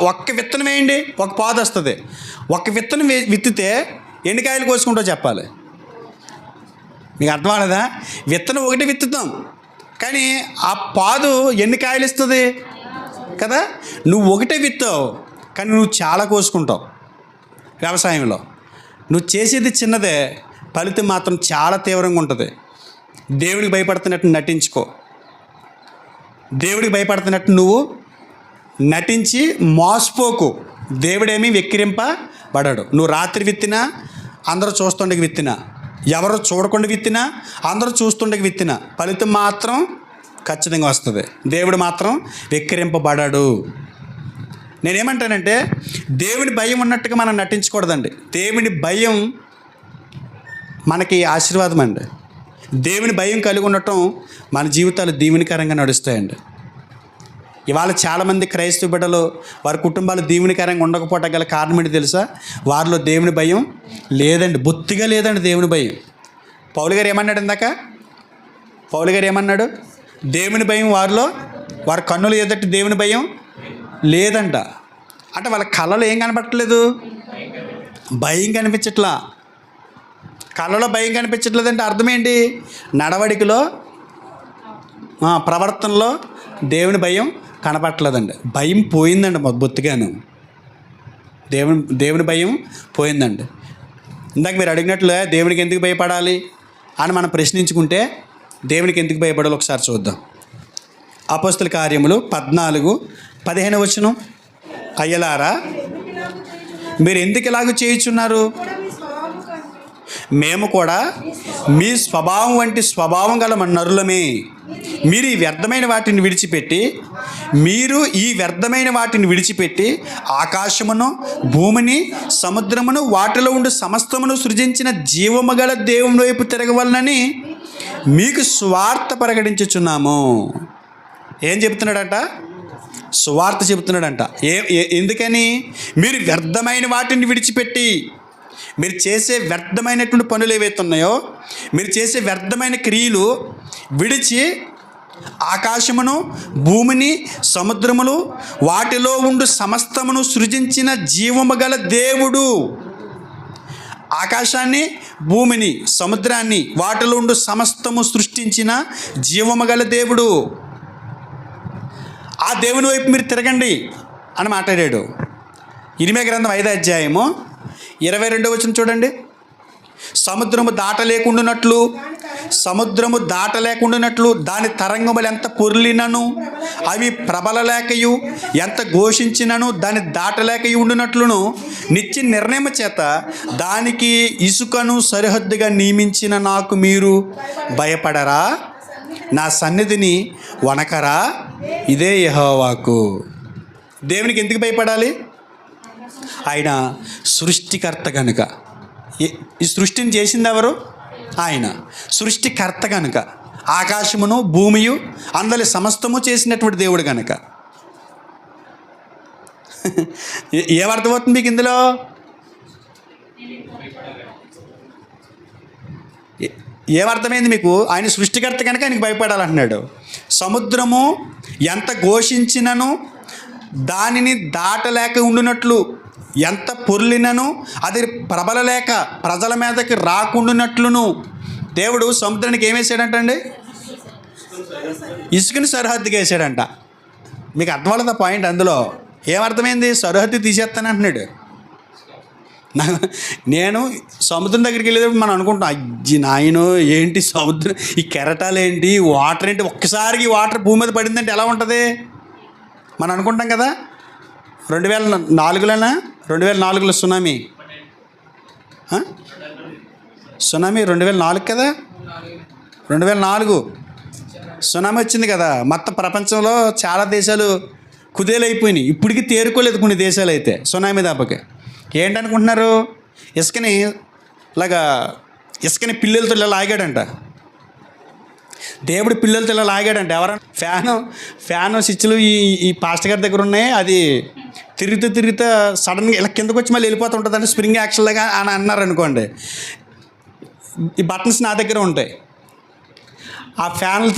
ఒక్క విత్తనం వేయండి, ఒక పాదు వస్తుంది. ఒక విత్తనం విత్తితే ఎన్ని కాయలు కోసుకుంటావు చెప్పాలి. మీకు అర్థం అవ్వలేదా? విత్తనం ఒకటి విత్తుతాం, కానీ ఆ పాదు ఎన్ని కాయలు ఇస్తుంది కదా. నువ్వు ఒకటే విత్తావు, కానీ నువ్వు చాలా కోసుకుంటావు. వ్యవసాయంలో నువ్వు చేసేది చిన్నదే, ఫలితం మాత్రం చాలా తీవ్రంగా ఉంటుంది. దేవుడికి భయపడుతున్నట్టు నటించుకో. దేవుడికి భయపడుతున్నట్టు నువ్వు నటించి మోసపోకు. దేవుడేమీ వెక్కిరింపబడడు. నువ్వు రాత్రి విత్తినా అందరూ చూస్తుండగా విత్తినా, ఎవరు చూడకుండా విత్తినా అందరూ చూస్తుండగా విత్తినా ఫలితం మాత్రం ఖచ్చితంగా వస్తుంది. దేవుడు మాత్రం వెక్కిరింపబడడు. నేనేమంటానంటే దేవుని భయం ఉన్నట్టుగా మనం నటించకూడదండి. దేవుని భయం మనకి ఆశీర్వాదం అండి. దేవుని భయం కలిగి ఉండటం మన జీవితాలు దీవెనకరంగా నడుస్తాయండి. ఇవాళ చాలామంది క్రైస్తవ బిడ్డలు వారి కుటుంబాలు దీవెనకరంగా ఉండకపోవటం గల కారణం ఏంటి తెలుసా? వారిలో దేవుని భయం లేదండి, బొత్తిగా లేదండి దేవుని భయం. పౌలు గారు ఏమన్నాడు ఇందాక? పౌలు గారు ఏమన్నాడు? దేవుని భయం వారి కన్నులు ఎదుటి దేవుని భయం లేదంట. అంటే వాళ్ళ కళ్ళలో ఏం కనపడట్లేదు? భయం కనిపించట్లా. కళ్ళలో భయం కనిపించట్లేదంటే అర్థం ఏంటి? నడవడికలో ప్రవర్తనలో దేవుని భయం కనపడట్లేదండి. భయం పోయిందండి బొత్తిగాను. దేవుని భయం పోయిందండి. ఇందాక మీరు అడిగినట్లు దేవునికి ఎందుకు భయపడాలి అని మనం ప్రశ్నించుకుంటే దేవునికి ఎందుకు భయపడాలి ఒకసారి చూద్దాం. అపోస్తల కార్యములు 14:15 అయ్యలారా, మీరు ఎందుకు ఇలాగ చేయుచున్నారు? మేము కూడా మీ స్వభావం వంటి స్వభావం గల మన నరులమే. మీరు ఈ వ్యర్థమైన వాటిని విడిచిపెట్టి ఆకాశమును, భూమిని, సముద్రమును, వాటిలో ఉండి సమస్తమును సృజించిన జీవము గల దేవుని వైపు తిరగవలనని మీకు సువార్త ప్రకటించుచున్నాము. ఏం చెప్తున్నాడంట? సువార్త చెబుతున్నాడంట. ఎందుకని? మీరు వ్యర్థమైన వాటిని విడిచిపెట్టి, మీరు చేసే వ్యర్థమైనటువంటి పనులు ఏవైతే ఉన్నాయో, మీరు చేసే వ్యర్థమైన క్రియలు విడిచి ఆకాశమును, భూమిని, సముద్రములు, వాటిలో ఉండు సమస్తమును సృజించిన జీవము గల దేవుడు. ఆకాశాన్ని, భూమిని, సముద్రాన్ని, వాటిలో ఉండు సమస్తము సృష్టించిన జీవము గల దేవుడు. ఆ దేవుని వైపు మీరు తిరగండి అని మాట్లాడాడు. ఇర్మీయా గ్రంథం 5వ అధ్యాయము 22వ వచనం చూడండి. సముద్రము దాటలేకుండానట్లు దాని తరంగములు ఎంత పొర్లినను అవి ప్రబలలేకయు, ఎంత ఘోషించినను దాన్ని దాటలేకయు ఉండునట్లును నిత్య నిర్ణయం చేత దానికి ఇసుకను సరిహద్దుగా నియమించిన నాకు మీరు భయపడరా? నా సన్నిధిని వనకరా? ఇదే యెహోవాకు. దేవునికి ఎందుకు భయపడాలి? ఆయన సృష్టికర్త కనుక. ఈ సృష్టిని చేసింది ఎవరు? ఆయన సృష్టికర్త కనుక. ఆకాశమును, భూమియు, అందరి సమస్తము చేసినటువంటి దేవుడు కనుక. ఏమర్థమవుతుంది మీకు ఇందులో? ఏమర్థమైంది మీకు? ఆయన సృష్టికర్త కనుక ఆయనకి భయపడాలంటున్నాడు. సముద్రము ఎంత ఘోషించినను దానిని దాటలేక ఉండునట్లు, ఎంత పొర్లినను అది ప్రబలలేక ప్రజల మీదకి రాకుండానట్లును దేవుడు సముద్రానికి ఏం వేసాడంటండి? ఇసుకని సరిహద్దుగా వేసాడంట. మీకు అర్థమవుతుందా పాయింట్? అందులో ఏమర్థమైంది? సరిహద్దు తీసేస్తానంటున్నాడు. నేను సముద్రం దగ్గరికి వెళ్ళేటప్పుడు మనం అనుకుంటాం, అజ్జి నాయనో ఏంటి సముద్రం, ఈ కెరటాలు ఏంటి, వాటర్ ఏంటి, ఒక్కసారికి ఈ వాటర్ భూమి మీద పడిందంటే ఎలా ఉంటుంది మనం అనుకుంటాం కదా. 2004లో సునామీ 2004 కదా. 2004 సునామీ వచ్చింది కదా. మొత్తం ప్రపంచంలో చాలా దేశాలు కుదేలైపోయినాయి. ఇప్పటికీ తేరుకోలేదు కొన్ని దేశాలు అయితే సునామీ దెబ్బకి. ఏంటనుకుంటున్నారు? ఇసుకని పిల్లలతో ఇలా లాగాడంట. దేవుడు పిల్లలతో ఇలా లాగాడంట. ఎవరన్నా ఫ్యాను స్విచ్లు ఈ పాస్టర్ గారి దగ్గర ఉన్నాయి. అది తిరుగుతూ సడన్గా ఇలా కిందకు వచ్చి మళ్ళీ వెళ్ళిపోతుంటుంది అంటే స్ప్రింగ్ యాక్షన్ లాగా అని అన్నారు అనుకోండి. ఈ బటన్స్ నా దగ్గర ఉంటాయి. ఆ ఫ్యాన్లు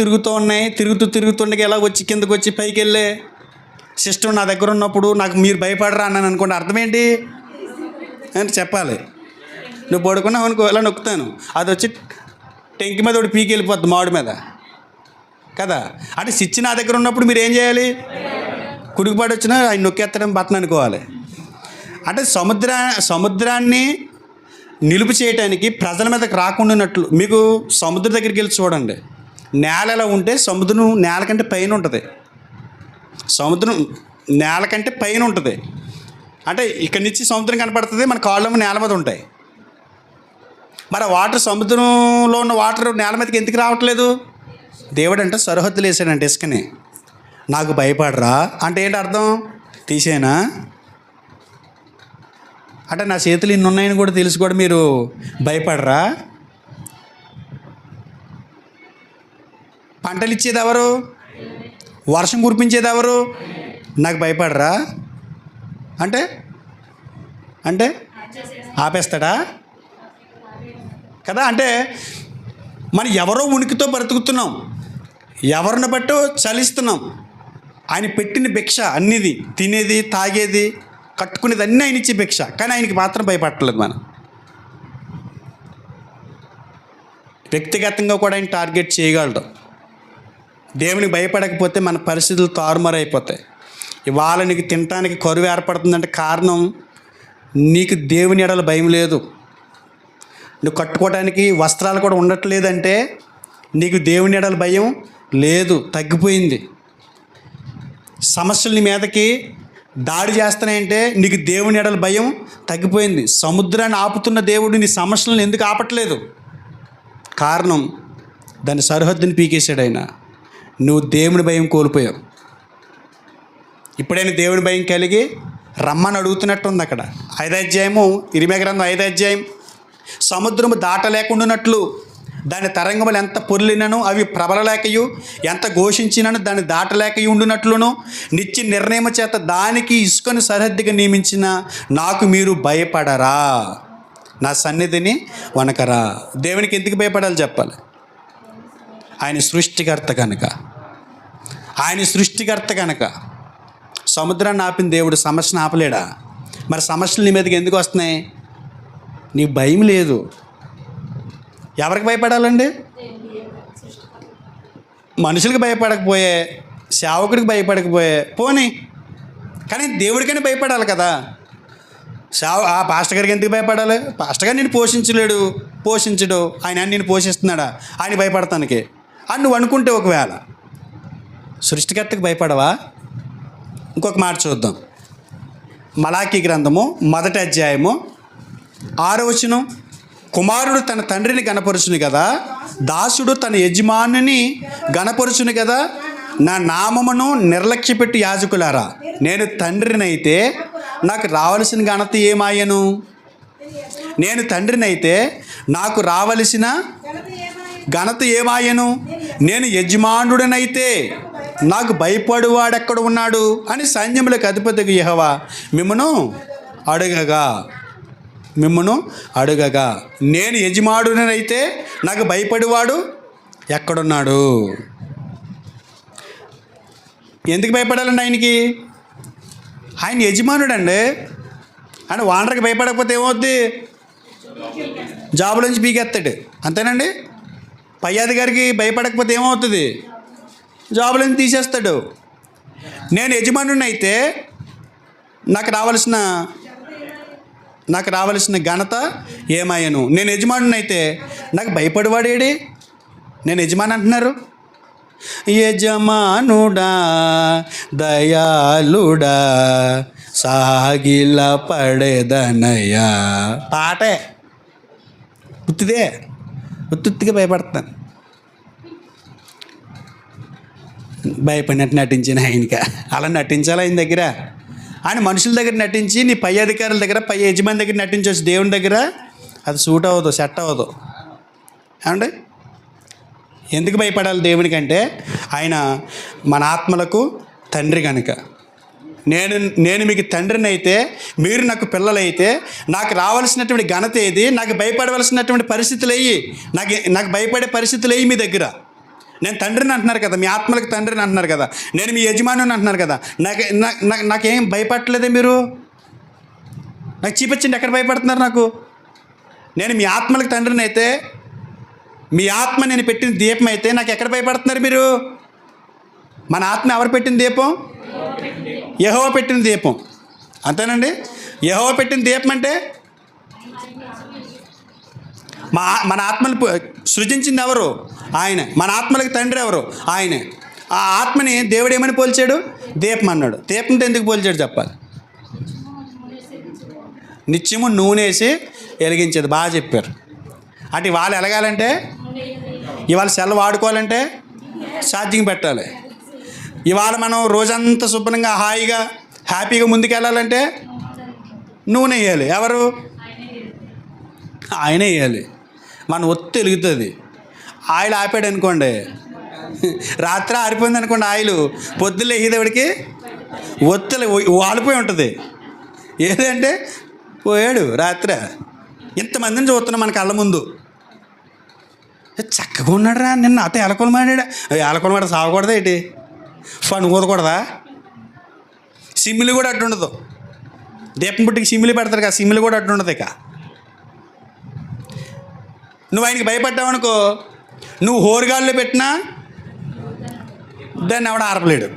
తిరుగుతుండగా ఇలా వచ్చి కిందకు వచ్చి పైకి వెళ్ళే సిస్టమ్ నా దగ్గర ఉన్నప్పుడు నాకు మీరు భయపడరా అన్నాను అనుకోండి. అర్థం ఏంటి అంటే చెప్పాలి. నువ్వు పడుకున్నావు అనుకో, ఇలా నొక్కుతాను, అది వచ్చి టెంకి మీద ఒకటి పీకి వెళ్ళిపోద్ది మామిడి మీద కదా. అంటే స్విచ్ నా దగ్గర ఉన్నప్పుడు మీరు ఏం చేయాలి? కుడికిపాటు వచ్చినా ఆయన నొక్కేస్తాడని బట్టన్ అనుకోవాలి. అంటే సముద్రాన్ని నిలుపు చేయటానికి ప్రజల మీదకి రాకుండానట్లు మీకు సముద్రం దగ్గరికి వెళ్ళి చూడండి. నేల ఎలా ఉంటే సముద్రం నేల కంటే పైన ఉంటుంది. సముద్రం నేల కంటే పైన ఉంటుంది. అంటే ఇక్కడి నుంచి సముద్రం కనపడుతుంది, మన కాళ్ళేమో నేల మీద ఉంటాయి. మరి వాటర్, సముద్రంలో ఉన్న వాటర్ నేల మీదకి ఎందుకు రావట్లేదు? దేవుడు అంటే సరిహద్దులు వేసాడంటే ఇసుకని. నాకు భయపడరా అంటే ఏంటి అర్థం? తీసేనా అంటే నా చేతులు ఇన్ని ఉన్నాయని కూడా తెలిసి కూడా మీరు భయపడరా? పంటలు ఇచ్చేది ఎవరు? వర్షం కురిపించేది ఎవరు? నాకు భయపడరా అంటే అంటే ఆపేస్తాడా కదా? అంటే మనం ఎవరో ఉనికితో బ్రతుకుతున్నాం, ఎవరిని బట్టో చలిస్తున్నాం. ఆయన పెట్టిన భిక్ష అన్నిది, తినేది, తాగేది, కట్టుకునేది అన్నీ ఆయన ఇచ్చే భిక్ష. కానీ ఆయనకి మాత్రం భయపడట్లేదు. మనం వ్యక్తిగతంగా కూడా ఆయన టార్గెట్ చేయగలడు. దేవునికి భయపడకపోతే మన పరిస్థితులు తారుమారైపోతాయి. ఇవాళ నీకు తినటానికి కరువు ఏర్పడుతుందంటే కారణం నీకు దేవుని ఎడల భయం లేదు. నువ్వు కట్టుకోవడానికి వస్త్రాలు కూడా ఉండట్లేదంటే నీకు దేవుని ఎడల భయం లేదు, తగ్గిపోయింది. సమస్యలు నీ మీదకి దాడి చేస్తున్నాయంటే నీకు దేవుని ఎడల భయం తగ్గిపోయింది. సముద్రాన్ని ఆపుతున్న దేవుడు నీ సమస్యలను ఎందుకు ఆపట్లేదు? కారణం దాని సరిహద్దుని పీకేశాడు ఆయన. నువ్వు దేవుని భయం కోల్పోయావు. ఇప్పుడైనా దేవుని భయం కలిగి రమ్మని అడుగుతున్నట్టుంది. అక్కడ 5వ అధ్యాయము, ఇర్మీయా గ్రంథం 5వ అధ్యాయం. సముద్రము దాటలేకుండానట్లు దాని తరంగములు ఎంత పొర్లినను అవి ప్రబలలేకయు, ఎంత ఘోషించినను దాన్ని దాటలేకయు ఉండునట్లును, నిత్య నిర్ణయం చేత దానికి ఇసుకను సరిహద్దుగా నియమించిన నాకు మీరు భయపడరా? నా సన్నిధిని వనకరా? దేవునికి ఎందుకు భయపడాలి చెప్పాలి? ఆయన సృష్టికర్త కనుక. ఆయన సృష్టికర్త కనుక సముద్రాన్ని ఆపిన దేవుడు సమస్యను ఆపలేడా? మరి సమస్యలు నీ మీదకి ఎందుకు వస్తున్నాయి? నీకు భయం లేదు. ఎవరికి భయపడాలండి? మనుషులకు భయపడకపోయే, సేవకుడికి భయపడకపోయే పోనీ, కానీ దేవుడికైనా భయపడాలి కదా. ఆ పాస్టర్ గారికి ఎందుకు భయపడాలి? పాస్టర్ గారు నేను పోషించడు, ఆయన నేను పోషిస్తున్నాడా ఆయన భయపడతానికి అని నువ్వు అనుకుంటే, ఒకవేళ సృష్టికర్తకు భయపడవా? ఇంకొక మాట చూద్దాం. మలాకీ గ్రంథము 1వ అధ్యాయము 6వ వచనం. కుమారుడు తన తండ్రిని గణపరుచును కదా, దాసుడు తన యజమానిని గణపరుచును కదా. నా నామమును నిర్లక్ష్యపెట్టి యాజకులారా, నేను తండ్రినైతే నాకు రావలసిన ఘనత ఏమాయను? నేను తండ్రినైతే నాకు రావలసిన ఘనత ఏమాయను? నేను యజమానుడనైతే నాకు భయపడువాడెక్కడ ఉన్నాడు అని సైన్యములకు అధిపతికి యెహోవా మిమ్మును అడుగగా నేను యజమానుడనైతే నాకు భయపడేవాడు ఎక్కడున్నాడు? ఎందుకు భయపడాలండి ఆయనకి? ఆయన యజమానుడండి. ఆయన వానరికి భయపడకపోతే ఏమవుద్ది? జాబులోంచి పీకేస్తాడు. అంతేనండి. పై అధికారికి భయపడకపోతే ఏమవుతుంది? జాబులోంచి తీసేస్తాడు. నేను యజమానుడిని అయితే నాకు రావలసిన ఘనత ఏమాయను? నేను యజమానుడిని అయితే నాకు భయపడేవాడేడి? నేను యజమాని అంటున్నారు. యజమానుడా దయాళుడా సాగిల పడేదనయ్యా పాటే ఉత్తుగా భయపడతాను. భయపడినట్టు నటించిన ఆయనక అలా నటించాలి. ఆయన దగ్గర, ఆయన మనుషుల దగ్గర నటించి, నీ పై అధికారుల దగ్గర, పై యజమాని దగ్గర నటించవచ్చు. దేవుని దగ్గర అది సూట్ అవ్వదు, సెట్ అవ్వదు. ఏమండి? ఎందుకు భయపడాలి దేవునికంటే ఆయన మన ఆత్మలకు తండ్రి కనుక. నేను మీకు తండ్రిని అయితే, మీరు నాకు పిల్లలైతే నాకు రావాల్సినటువంటి ఘనత ఏది? నాకు భయపడవలసినటువంటి పరిస్థితులు అయ్యి, నాకు భయపడే పరిస్థితులు అయ్యి మీ దగ్గర. నేను తండ్రిని అంటున్నారు కదా, మీ ఆత్మలకు తండ్రిని అంటున్నారు కదా, నేను మీ యజమాని అంటున్నారు కదా. నాకేం భయపడలేదే మీరు? నాకు చూపించండి, ఎక్కడ భయపడుతున్నారు నాకు? నేను మీ ఆత్మలకు తండ్రిని అయితే, మీ ఆత్మ నేను పెట్టిన దీపం అయితే నాకు ఎక్కడ భయపడుతున్నారు మీరు? మన ఆత్మ ఎవరు పెట్టిన దీపం? యెహోవా పెట్టిన దీపం. అంతేనండి. యెహోవా పెట్టిన దీపం అంటే మన ఆత్మలు సృజించింది ఎవరు? ఆయన. మన ఆత్మలకు తండ్రి ఎవరు? ఆయనే. ఆ ఆత్మని దేవుడు ఏమని పోల్చాడు? దీపం అన్నాడు. దీపంతో ఎందుకు పోల్చాడు చెప్పాలి? నిత్యము నూనె వేసి వెలిగించేది. బాగా చెప్పారు. అంటే ఇవాళ ఎలగాలంటే, ఇవాళ సెల్ వాడుకోవాలంటే ఛార్జింగ్ పెట్టాలి. ఇవాళ మనం రోజంతా శుభ్రంగా హాయిగా హ్యాపీగా ముందుకెళ్ళాలంటే నూనె వేయాలి. ఎవరు? ఆయనే వేయాలి. మన ఒత్తి వెలుగుతుంది. ఆయిల్ ఆపాడు అనుకోండి, రాత్రి ఆరిపోయింది అనుకోండి ఆయిల్, పొద్దున్న వేసేవాడికి ఒత్తులు వాలిపోయి ఉంటుంది. ఏదంటే పోయాడు రాత్రి. ఇంతమందిని చూస్తున్నాం మన కళ్ళ ముందు. చక్కగా ఉన్నాడు రా, నిన్న అత ఎలకొలు మాడాడు. ఎలకొలు మాట సాగకూడదా ఏంటి? ఫన్ ఊదకూడదా? సిమ్మిలు కూడా అట్టు ఉండదు. దీపం పుట్టికి సిమ్మిలు పెడతారు కదా, సిమ్మిలు కూడా అట్టు ఉండదు. ఇక నువ్వు ఆయనకి భయపడ్డావనుకో, నువ్వు హోరుగాళ్ళు పెట్టినా దాన్ని ఎవడ ఆర్పలేడు.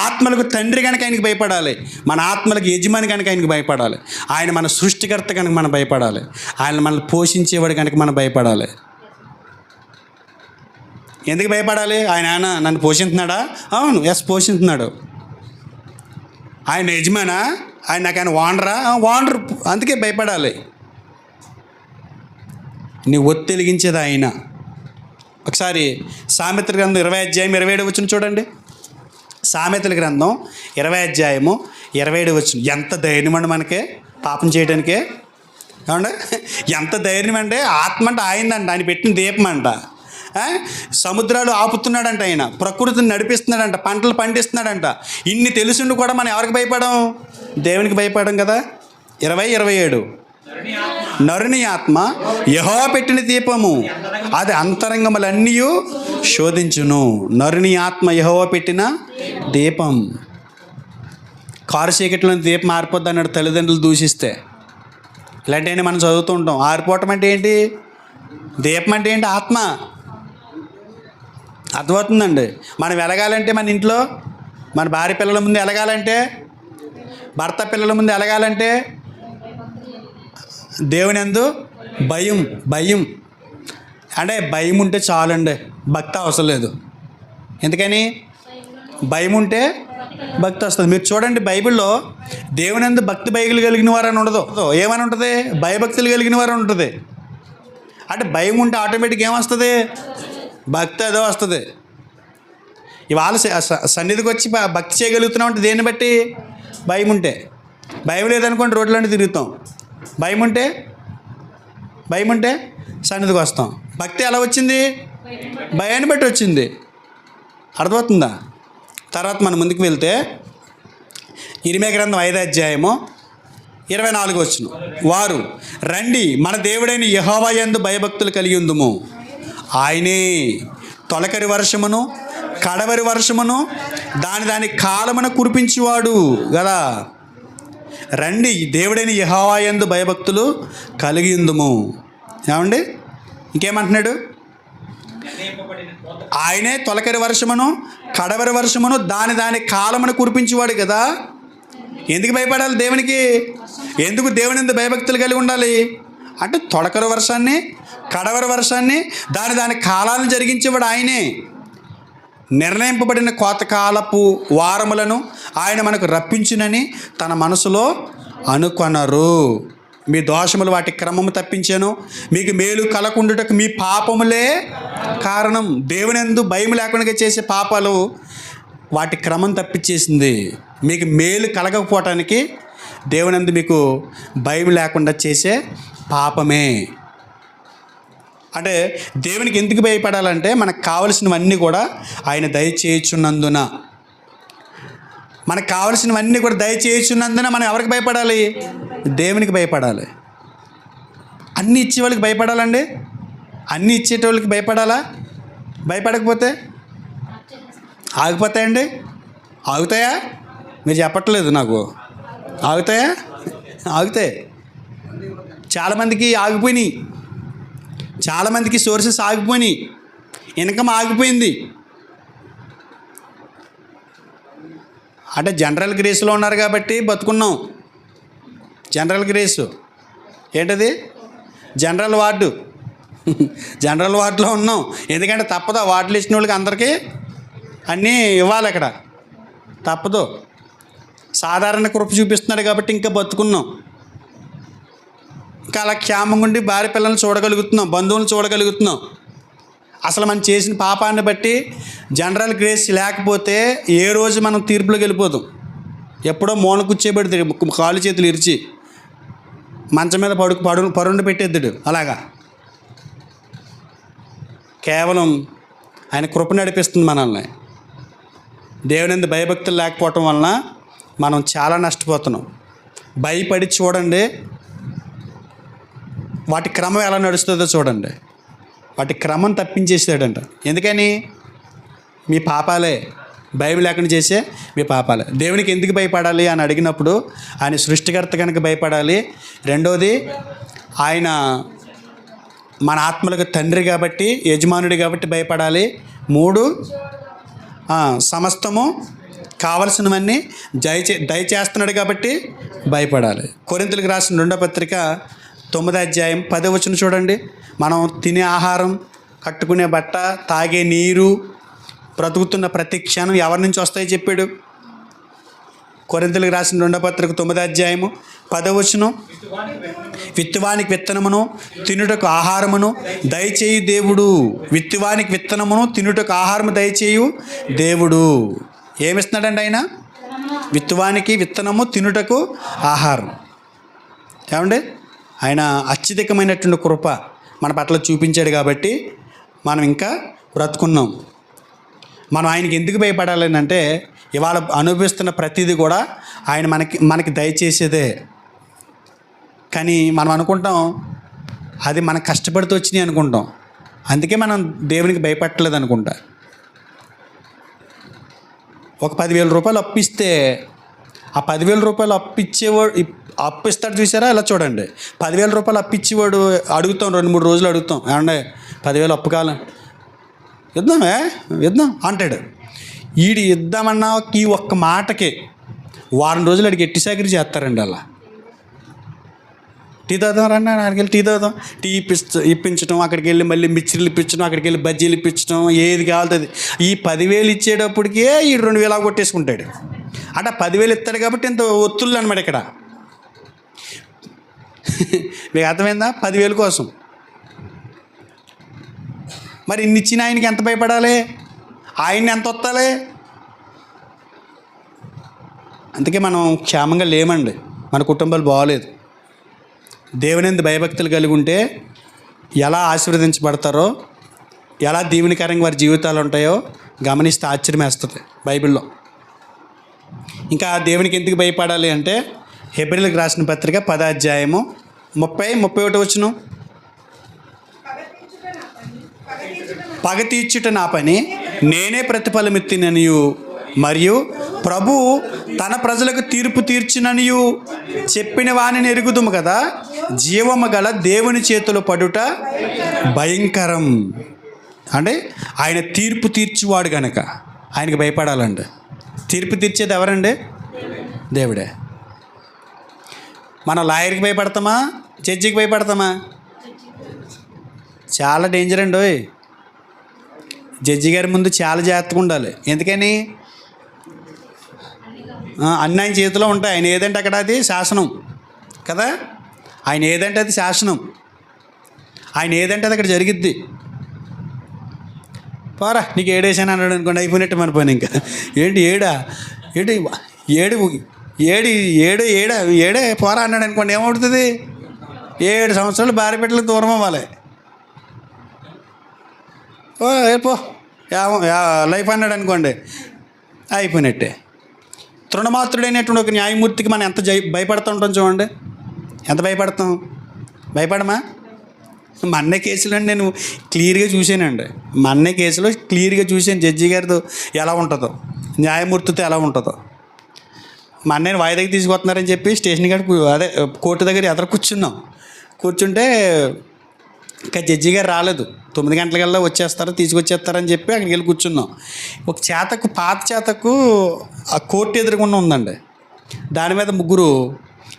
ఆత్మలకు తండ్రి కనుక ఆయనకి భయపడాలి. మన ఆత్మలకు యజమాని కనుక ఆయనకి భయపడాలి. ఆయన మన సృష్టికర్త కనుక మనం భయపడాలి. ఆయన మనల్ని పోషించేవాడు కనుక మనం భయపడాలి. ఎందుకు భయపడాలి? ఆయన నన్ను పోషిస్తున్నాడా? అవును, ఎస్ పోషిస్తున్నాడు. ఆయన యజమానా? ఆయన ఓనరా? ఓనర్. అందుకే భయపడాలి. నీ ఒత్తి వెలిగించేది ఆయన. ఒకసారి సామెతల గ్రంథం 20:27 చూడండి. సామెతల గ్రంథం 20:27 ఎంత ధైర్యం అండి మనకి పాపం చేయడానికే. ఏమంటే ఎంత ధైర్యం అంటే, ఆత్మ అంటే ఆయనంట, ఆయన పెట్టిన దీపం అంట. సముద్రాలు ఆపుతున్నాడంట ఆయన, ప్రకృతిని నడిపిస్తున్నాడంట, పంటలు పండిస్తున్నాడంట. ఇన్ని తెలుసుండి కూడా మనం ఎవరికి భయపడం? దేవునికి భయపడం కదా. 20:27 నరుని ఆత్మ యెహోవా పెట్టిన దీపము, అది అంతరంగములన్నీ శోధించును. నరుని ఆత్మ యెహోవా పెట్టిన దీపం. కారు చీకట్లో దీపం ఆరిపోద్ది అన్నాడు తల్లిదండ్రులు దూషిస్తే. ఇలాంటివన్నీ మనం చదువుతూ ఉంటాం. ఆరిపోవటం అంటే ఏంటి? దీపం అంటే ఏంటి? ఆత్మ. అర్థమవుతుందండి. మనం వెలగాలంటే మన ఇంట్లో మన భార్య పిల్లల ముందు ఎలగాలంటే, భర్త పిల్లల ముందు ఎలగాలంటే దేవుని యందు భయం అంటే భయం ఉంటే చాలండి, భక్తి అవసరం లేదు. ఎందుకని? భయం ఉంటే భక్తి వస్తుంది. మీరు చూడండి, బైబిల్లో దేవుని యందు భక్తి భయలు కలిగిన వారని ఉండదు. ఏమని ఉంటుంది? భయభక్తులు కలిగిన వారు ఉంటుంది. అంటే భయం ఉంటే ఆటోమేటిక్గా ఏమొస్తుంది? భక్తి అదో వస్తుంది. ఇవాళ సన్నిధికి వచ్చి భక్తి చేయగలుగుతున్నాం అంటే దేన్ని బట్టి? భయం ఉంటే. భయం లేదనుకోండి రోడ్లన్నీ తిరుగుతాం. భయం ఉంటే సన్నిధికి వస్తాం. భక్తి ఎలా వచ్చింది? భయాన్ని బట్టి వచ్చింది. అర్థమవుతుందా? తర్వాత మనం ముందుకు వెళ్తే ఇర్మీయా గ్రంథం 5:24 వారు రండి, మన దేవుడైన యెహోవా యందు భయభక్తులు కలిగి ఉందుము. ఆయనే తొలకరి వర్షమును కడవరి వర్షమును దాని కాలమున కురిపించేవాడు కదా. రండి, దేవుడైన యెహోవా యందు భయభక్తులు కలిగి ఉందుము. ఏమండి? ఇంకేమంటున్నాడు? ఆయనే తొలకరి వర్షమును కడవరి వర్షమును దాని కాలమున కురిపించేవాడు కదా. ఎందుకు భయపడాలి దేవునికి? ఎందుకు దేవుని యందు భయభక్తులు కలిగి ఉండాలి అంటే, తొలకరి వర్షాన్ని కడవరి వర్షాన్ని దాని కాలాలను జరిగించేవాడు ఆయనే. నిర్ణయింపబడిన కోతకాలపు వారములను ఆయన మనకు రప్పించునని తన మనసులో అనుకొనరు. మీ దోషములు వాటి క్రమము తప్పించాను, మీకు మేలు కలకుండుటకు మీ పాపములే కారణం. దేవుని యందు భయం లేకుండా చేసే పాపాలు వాటి క్రమం తప్పించేసింది. మీకు మేలు కలగకపోవటానికి దేవుని యందు మీకు భయం లేకుండా చేసే పాపమే. అంటే దేవునికి ఎందుకు భయపడాలంటే, మనకు కావలసినవన్నీ కూడా ఆయన దయచేయుచున్నందున, మనకు కావలసినవన్నీ కూడా దయచేయుచున్నందున మనం ఎవరికి భయపడాలి? దేవునికి భయపడాలి. అన్నీ ఇచ్చేవాళ్ళకి భయపడాలండి. అన్నీ ఇచ్చేటోళ్ళకి భయపడాలా? భయపడకపోతే ఆగిపోతాయండి? ఆగుతాయా? మీరు చెప్పట్లేదు నాకు. ఆగుతాయా? ఆగుతాయి. చాలామందికి ఆగిపోయినాయి. చాలామందికి సోర్సెస్ ఆగిపోయినాయి, ఇన్కమ్ ఆగిపోయింది. అంటే జనరల్ గ్రేస్లో ఉన్నారు కాబట్టి బతుకున్నాం. జనరల్ గ్రేసు ఏంటది? General ward. జనరల్ వార్డులో ఉన్నాం. ఎందుకంటే తప్పదు, ఆ వార్డులు ఇచ్చిన వాళ్ళకి అందరికీ అన్నీ ఇవ్వాలి, అక్కడ తప్పదు. సాధారణ కృప చూపిస్తున్నాడు కాబట్టి ఇంకా బతుకున్నాం. ఇంకా అలా క్షేమంగా ఉండి భార్య పిల్లల్ని చూడగలుగుతున్నాం, బంధువులను చూడగలుగుతున్నాం. అసలు మనం చేసిన పాపాన్ని బట్టి జనరల్ గ్రేస్ లేకపోతే ఏ రోజు మనం తీర్పులోకి వెళ్ళిపోతాం. ఎప్పుడో మూల కూర్చోబెడతాడు, కాలు చేతులు ఇరిచి మంచం మీద పరుండి పెట్టేద్దాడు. అలాగా కేవలం ఆయన కృప నడిపిస్తుంది మనల్ని. దేవుని భయభక్తులు లేకపోవటం వలన మనం చాలా నష్టపోతున్నాం. భయపడి చూడండి, వాటి క్రమం ఎలా నడుస్తుందో చూడండి. వాటి క్రమం తప్పించేసాడంట. ఎందుకని? మీ పాపాలే. బైబిల్ లేకుండా చేసే మీ పాపాలే. దేవునికి ఎందుకు భయపడాలి అని అడిగినప్పుడు ఆయన సృష్టికర్త కనుక భయపడాలి. రెండోది, ఆయన మన ఆత్మలకు తండ్రి కాబట్టి, యజమానుడి కాబట్టి భయపడాలి. 3, సమస్తము కావలసినవన్నీ దయచేస్తున్నాడు కాబట్టి భయపడాలి. కొరింథీయులకు రాసిన 2వ పత్రిక 9వ అధ్యాయం 10వ వచనం చూడండి. మనం తినే ఆహారం, కట్టుకునే బట్ట, తాగే నీరు, బ్రతుకుతున్న ప్రతి క్షణం ఎవరి నుంచి వస్తాయో చెప్పాడు. కొరింథీయులకు రాసిన 2వ పత్రిక 9వ అధ్యాయము 10వ వచనం, విత్తువానికి విత్తనమును తినుటకు ఆహారమును దయచేయు దేవుడు. విత్తువానికి విత్తనమును తినుటకు ఆహారము దయచేయు దేవుడు. ఏమిస్తున్నాడండి ఆయన? విత్తువానికి విత్తనము, తినుటకు ఆహారం. ఏమండి? ఆయన అత్యధికమైనటువంటి కృప మన పట్ల చూపించాడు కాబట్టి మనం ఇంకా బ్రతుకున్నాం. మనం ఆయనకి ఎందుకు భయపడాలి అంటే, ఇవాళ అనుభవిస్తున్న ప్రతిదీ కూడా ఆయన మనకి దయచేసేదే. కానీ మనం అనుకుంటాం అది మనం కష్టపడుతూ వచ్చినాయి అనుకుంటాం. అందుకే మనం దేవునికి భయపడలేదు అనుకుంటా. ఒక 10,000 రూపాయలు అప్పిస్తే ఆ 10,000 రూపాయలు అప్పు ఇస్తాడు చూసారా? ఇలా చూడండి. 10,000 రూపాయలు అప్పిచ్చేవాడు అడుగుతాం, 2-3 రోజులు అడుగుతాం, ఏమండే 10,000 అప్పు కావాలి, ఇద్దాం అంటాడు. ఇద్దామన్నా ఈ ఒక్క మాటకి వారం రోజులు అడిగి ఎట్టి సాగిరి చేస్తారండి. అలా టీ తాగుదాం రండి, అక్కడికి వెళ్ళి టీ తాగుదాం, టీ ఇప్పించడం, అక్కడికి వెళ్ళి మళ్ళీ మిక్చర్లు ఇప్పించడం, అక్కడికి వెళ్ళి బజ్జీలు ఇప్పించడం, ఏది కావాల్సింది. ఈ 10,000 ఇచ్చేటప్పటికే ఈ 2,000 కొట్టేసుకుంటాడు. అంటే 10,000 ఇస్తాడు కాబట్టి ఇంత ఒత్తుళ్ళు అనమాట ఇక్కడ. మీకు అర్థమైందా? 10,000 కోసం. మరి ఇన్ని ఇచ్చిన ఆయనకి ఎంత భయపడాలి? ఆయన్ని ఎంత వత్తాలి? అందుకే మనం క్షేమంగా లేమండి. మన కుటుంబాలు బాగోలేదు. దేవుని భయభక్తులు కలిగి ఉంటే ఎలా ఆశీర్వదించబడతారో, ఎలా దీవెనకరంగా వారి జీవితాలు ఉంటాయో గమనిస్తే ఆశ్చర్యం వేస్తుంది బైబిల్లో. ఇంకా దేవునికి ఎందుకు భయపడాలి అంటే, హెబ్రీయులకు రాసిన పత్రిక 10వ అధ్యాయము 30-31 వచనం. పగ తీర్చుట నా పని, నేనే ప్రతిఫలమిత్తిననియు, మరియు ప్రభు తన ప్రజలకు తీర్పు తీర్చుననియు చెప్పిన వానిని ఎరుగుదుము కదా. జీవము గల దేవుని చేతిలో పడుట భయంకరం. అంటే ఆయన తీర్పు తీర్చువాడు కనుక ఆయనకి భయపడాలండి. తీర్పు తీర్చేది ఎవరండి? దేవుడే. మనం లాయర్కి భయపడతామా, జడ్జికి భయపడతామా? చాలా డేంజర్ అండి. ఓయ్, జడ్జి గారి ముందు చాలా జాగ్రత్తగా ఉండాలి. ఎందుకని? అన్నీ ఆయన చేతిలో ఉంటాయి. ఆయన ఏదంటే అక్కడ అది శాసనం కదా. ఆయన ఏదంటే అది శాసనం. ఆయన ఏదంటే అది అక్కడ జరిగిద్ది. పోరా నీకు ఏడేసాను అన్నాడు అనుకోండి, అయిపోయినట్టు మన పని. ఇంకా ఏంటి ఏడే పోరా అన్నాడు అనుకోండి, ఏమవుతుంది? 7 సంవత్సరాలు భార్య బిడ్డలకు దూరం అవ్వాలి. పో లైఫ్ అన్నాడు అనుకోండి, అయిపోయినట్టే. తృణమాత్రుడైనటువంటి ఒక న్యాయమూర్తికి మనం ఎంత భయపడుతూ ఉంటాం చూడండి. ఎంత భయపడమా? మా అన్నయ్య కేసులో నేను క్లియర్గా చూశానండి. మా అన్నయ్య కేసులో క్లియర్గా చూశాను జడ్జి గారితో ఎలా ఉంటుందో, న్యాయమూర్తితో ఎలా ఉంటుందో. మా అన్నయ్యని వాయిదాకి తీసుకొస్తున్నారని చెప్పి స్టేషన్ కాడ, అదే కోర్టు దగ్గర ఎదురు కూర్చుంటే ఇంకా జడ్జి గారు రాలేదు, 9 గంటలకల్లా వచ్చేస్తారు, తీసుకొచ్చేస్తారని చెప్పి అక్కడికి వెళ్ళి కూర్చున్నాం. ఒక చేతకు, పాత చేతకు ఆ కోర్టు ఎదురుగుండా ఉందండి. దాని మీద ముగ్గురు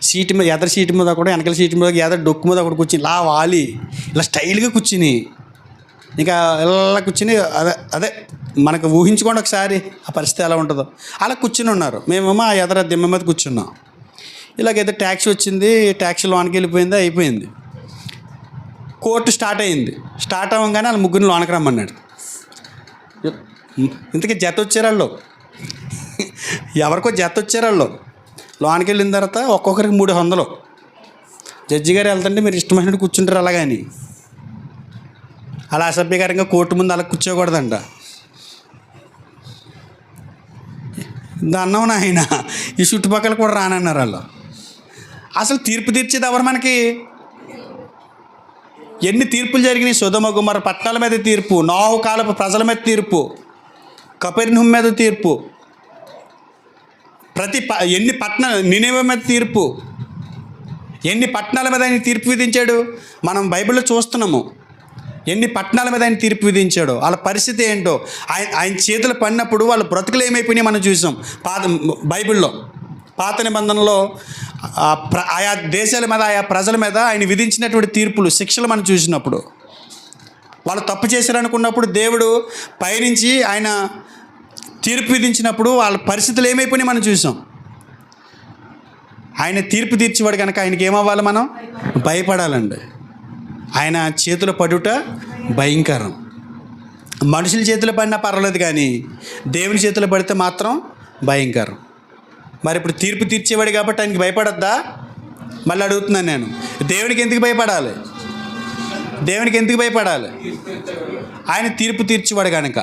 సీటు మీద, ఎదరు సీటు మీద ఒకటి, వెనకాల సీటు మీద, ఎదరు డొక్కు మీద ఒకటి కూర్చుని ఇలా వాలి, ఇలా స్టైల్గా కూర్చుని, ఇంకా ఇలా కూర్చుని అదే మనకు ఊహించుకోండి ఒకసారి ఆ పరిస్థితి ఎలా ఉంటుందో. అలా కూర్చుని ఉన్నారు. మేమేమో ఆ ఎదర దిమ్మ మీద కూర్చున్నాం. ఇలాగైతే ట్యాక్సీ వచ్చింది, ట్యాక్సీ లోనికి వెళ్ళిపోయింది, అయిపోయింది. కోర్టు స్టార్ట్ అయింది. స్టార్ట్ అవ్వగానే వాళ్ళు ముగ్గురిని లోనకి రమ్మన్నాడు. ఇంతకీ జత వచ్చారు వాళ్ళు, ఎవరికో జత వచ్చారు వాళ్ళు. లోనికి వెళ్ళిన తర్వాత ఒక్కొక్కరికి 300. జడ్జి గారు వెళ్తుంటే మీరు ఇష్టమైనట్టు కూర్చుంటారు అలాగని. అలా అసభ్యకరంగా కోర్టు ముందు అలా కూర్చోకూడదంట. దన్నం నాయన, ఈ చుట్టుపక్కల కూడా రానన్నారు వాళ్ళు. అసలు తీర్పు తీర్చేది ఎవరు మనకి? ఎన్ని తీర్పులు జరిగినాయి? సొదొమ గొమొర్రా పట్టణాల మీద తీర్పు, నోహు కాలపు ప్రజల మీద తీర్పు, కపెర్నహూము మీద తీర్పు, ఎన్ని పట్టణాలు, నినెవె మీద తీర్పు, ఎన్ని పట్టణాల మీద ఆయన తీర్పు విధించాడు మనం బైబిల్లో చూస్తున్నాము. ఎన్ని పట్టణాల మీద ఆయన తీర్పు విధించాడో, వాళ్ళ పరిస్థితి ఏంటో, ఆయన చేతులు పడినప్పుడు వాళ్ళ బ్రతుకులు ఏమైపోయినాయి మనం చూసాం. బైబిల్లో పాత నిబంధనలో ఆయా దేశాల మీద, ఆయా ప్రజల మీద ఆయన విధించినటువంటి తీర్పులు, శిక్షలు మనం చూసినప్పుడు, వాళ్ళు తప్పు చేశారనుకున్నప్పుడు దేవుడు పైనుంచి ఆయన తీర్పు విధించినప్పుడు వాళ్ళ పరిస్థితులు ఏమైపోయినాయి మనం చూసాం. ఆయన తీర్పు తీర్చేవాడు కనుక ఆయనకి ఏమవ్వాలి? మనం భయపడాలండి. ఆయన చేతులు పడుట భయంకరం. మనుషుల చేతులు పడినా పర్వాలేదు, కానీ దేవుని చేతులు పడితే మాత్రం భయంకరం. మరి ఇప్పుడు తీర్పు తీర్చేవాడు కాబట్టి ఆయనకి భయపడద్దా? మళ్ళీ అడుగుతున్నాను నేను, దేవునికి ఎందుకు భయపడాలి? దేవునికి ఎందుకు భయపడాలి? ఆయన తీర్పు తీర్చేవాడు కనుక,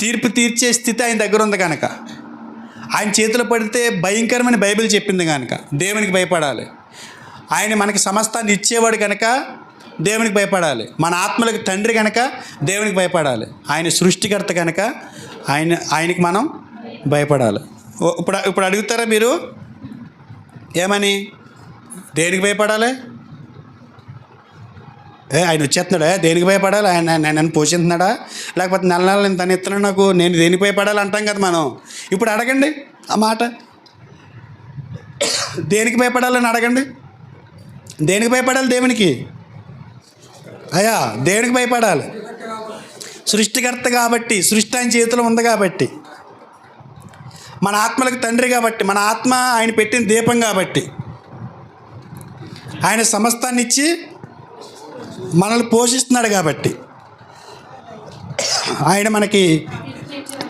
తీర్పు తీర్చే స్థితి ఆయన దగ్గర ఉంది కనుక, ఆయన చేతిలో పడితే భయంకరమని బైబిల్ చెప్పింది కనుక దేవునికి భయపడాలి. ఆయన మనకి సమస్తాన్ని ఇచ్చేవాడు కనుక దేవునికి భయపడాలి. మన ఆత్మలకు తండ్రి కనుక దేవునికి భయపడాలి. ఆయన సృష్టికర్త కనుక ఆయనకి మనం భయపడాలి. ఇప్పుడు అడుగుతారా మీరు, ఏమని? దేనికి భయపడాలి? ఆయన వచ్చేస్తున్నాడా? దేనికి భయపడాలి? ఆయన నన్ను పోషిస్తున్నాడా? లేకపోతే నెల నెల నేను తను ఇస్తున్నాడు నాకు, నేను దేనికి భయపడాలి అంటాం కదా మనం. ఇప్పుడు అడగండి ఆ మాట, దేనికి భయపడాలని అడగండి. దేనికి భయపడాలి? దేవునికి. అయ్యా, దేవునికి భయపడాలి. సృష్టికర్త కాబట్టి, సృష్టి ఆయన చేతిలో ఉంది కాబట్టి, మన ఆత్మలకు తండ్రి కాబట్టి, మన ఆత్మ ఆయన పెట్టిన దీపం కాబట్టి, ఆయన సమస్తాన్ని ఇచ్చి మనల్ని పోషిస్తున్నాడు కాబట్టి, ఆయన మనకి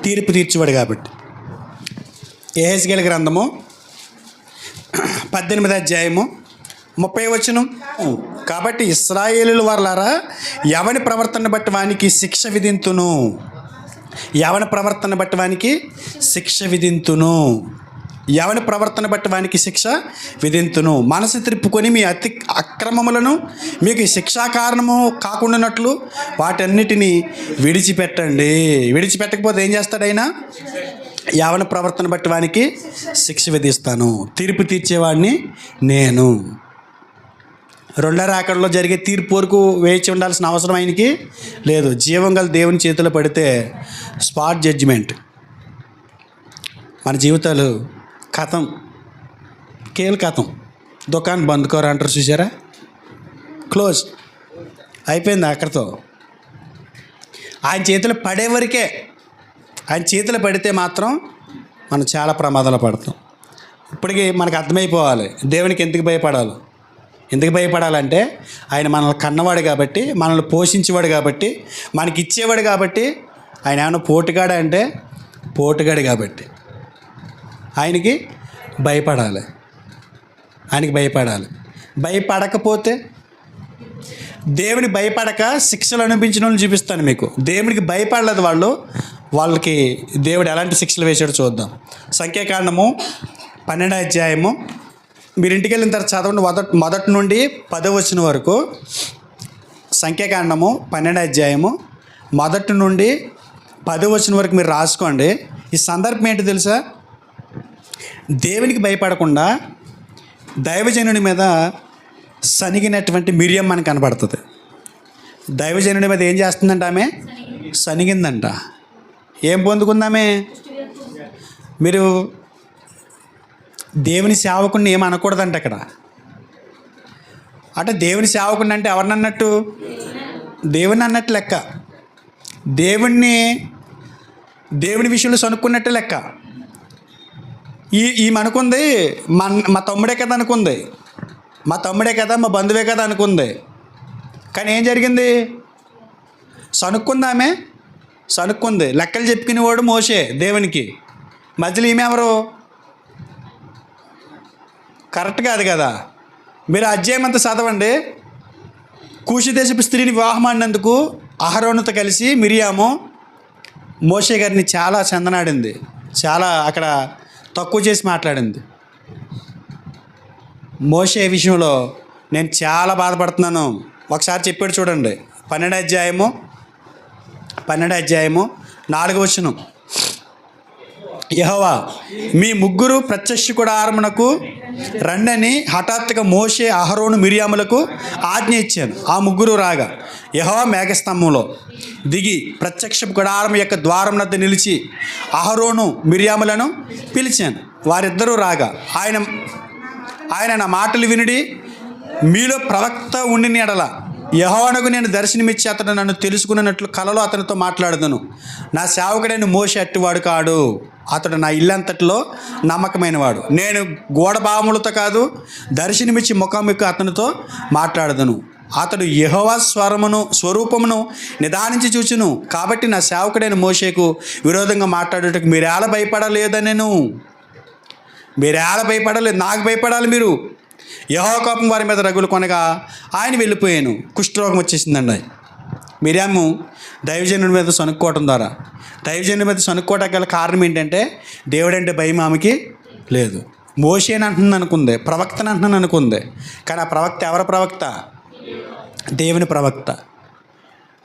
తీర్పు తీర్చేవాడు కాబట్టి. యెహెజ్కేలు గ్రంథము 18వ అధ్యాయము 30వ వచనం. కాబట్టి ఇశ్రాయేలీయుల వారలారా, ఎవని ప్రవర్తన బట్టి వానికి శిక్ష విధింతును, ఎవని ప్రవర్తన బట్టి వానికి శిక్ష విధింతును, ఎవని ప్రవర్తన బట్టి వానికి శిక్ష విధింతును. మనసు త్రిప్పుకొని మీ అక్రమములను మీకు శిక్షా కారణము కాకుండానట్లు వాటన్నిటినీ విడిచిపెట్టండి. విడిచిపెట్టకపోతే ఏం చేస్తాడు ఆయన? ఎవని ప్రవర్తన బట్టి వానికి శిక్ష విధిస్తాను, తీర్పు తీర్చేవాడిని నేను. రెండో రాకడలో జరిగే తీర్పు వరకు వేచి ఉండాల్సిన అవసరం ఆయనకి లేదు. జీవం గల దేవుని చేతిలో పడితే స్పాట్ జడ్జిమెంట్. మన జీవితాలు కథం, కేల్ కథం. దుకాణం బందుకోరు అంటారు చూసారా, క్లోజ్ అయిపోయింది అక్కడితో. ఆయన చేతిలో పడే వరకే. ఆయన చేతిలో పడితే మాత్రం మనం చాలా ప్రమాదాలు పడతాం. ఇప్పటికీ మనకు అర్థమైపోవాలి దేవునికి ఎందుకు భయపడాలి. ఎందుకు భయపడాలంటే ఆయన మనల్ని కన్నవాడు కాబట్టి, మనల్ని పోషించేవాడు కాబట్టి, మనకి ఇచ్చేవాడు కాబట్టి. ఆయన ఏమైనా పోటుగాడు అంటే పోటుగాడు కాబట్టి ఆయనకి భయపడాలి. ఆయనకి భయపడాలి. భయపడకపోతే, దేవుని భయపడక శిక్షలు అనిపించిన వాళ్ళని చూపిస్తాను మీకు. దేవునికి భయపడలేదు వాళ్ళకి దేవుడు ఎలాంటి శిక్షలు వేసాడో చూద్దాం. సంఖ్యాకాండము 12వ అధ్యాయము, మీరు ఇంటికి వెళ్ళిన తర్వాత చదవండి. మొదటి నుండి 10వ వచనం వరకు. సంఖ్యాకాండము 12వ అధ్యాయము మొదటి నుండి 10వ వచనం వరకు మీరు రాసుకోండి. ఈ సందర్భం ఏంటో తెలుసా? దేవునికి భయపడకుండా దైవజనుడి మీద సనిగినటువంటి మిరియం మనకు కనబడుతుంది. దైవజనుడి మీద ఏం చేస్తుందంట? ఆమె సనిగిందంట. ఏం పొందుకుందామే? మీరు దేవుని సేవకుడిని ఏమి అనకూడదంట అక్కడ. అంటే దేవుని సేవకుడిని అంటే ఎవరిని అన్నట్టు? దేవుని అన్నట్టు లెక్క. దేవుని విషయంలో సనుక్కున్నట్టు లెక్క. ఈమె అనుకుంది మా తమ్ముడే కదా అనుకుంది, మా తమ్ముడే కదా, మా బంధువే కదా అనుకుంది. కానీ ఏం జరిగింది? సనుక్కుందామే, సనుక్కుంది. లెక్కలు చెప్పుకునేవాడు మోషే దేవునికి. మధ్యలో ఈమె ఎవరు? కరెక్ట్ కాదు కదా. మీరు అధ్యాయం అంతా చదవండి. కూషు దేశపు స్త్రీని వివాహం ఆడినందుకు అహరోనుతో కలిసి మిరియాము మోషే గారిని చాలా చందనాడింది, చాలా అక్కడ తక్కువ చేసి మాట్లాడింది. మోషే విషయంలో నేను చాలా బాధపడుతున్నాను. ఒకసారి చెప్పాడు చూడండి, 12వ అధ్యాయము 4వ వచనం. యెహోవా మీ ముగ్గురు ప్రత్యక్ష గుడారమునకు రండని హఠాత్తుగా మోషే అహరోను మిరియాములకు ఆజ్ఞ ఇచ్చాను. ఆ ముగ్గురు రాగా యెహోవా మేఘస్తంభంలో దిగి ప్రత్యక్ష గుడారం యొక్క ద్వారం వద్ద నిలిచి అహరోను మిరియాములను పిలిచాను. వారిద్దరూ రాగా ఆయన నా మాటలు వినుడి, మీలో ప్రవక్త ఉండిన ఎడల యెహోవానకు నేను దర్శనమిచ్చి అతడు నన్ను తెలుసుకున్నట్లు కలలో అతనితో మాట్లాడదును. నా సేవకుడైన మోషే అట్టివాడు కాడు, అతడు నా ఇల్లంతటిలో నమ్మకమైనవాడు. నేను గోడ భావములతో కాదు, దర్శనమిచ్చి ముఖాముఖి అతనితో మాట్లాడదును. అతడు యెహోవా స్వరూపమును నిదానించి చూచును. కాబట్టి నా సేవకుడైన మోషేకు విరోధంగా మాట్లాడేటకు మీరేళ భయపడలేదనెను. మీరేళ భయపడలేదు, నాకు భయపడాలి మీరు. యెహోవా కోపం వారి మీద రగులు కొనగా ఆయన వెళ్ళిపోయాను. కుష్ఠరోగం వచ్చేసిందండి. మిరియాము దైవజనుడి మీద సనుక్కోవటం ద్వారా, దైవజనుడి మీద సనుక్కోవటానికి గల కారణం ఏంటంటే దేవుడంటే భయం ఆమెకి లేదు. మోషేని అంటున్నాను అనుకుంది, ప్రవక్తని అంటున్నాను అనుకుంది. కానీ ఆ ప్రవక్త ఎవరి ప్రవక్త? దేవుని ప్రవక్త.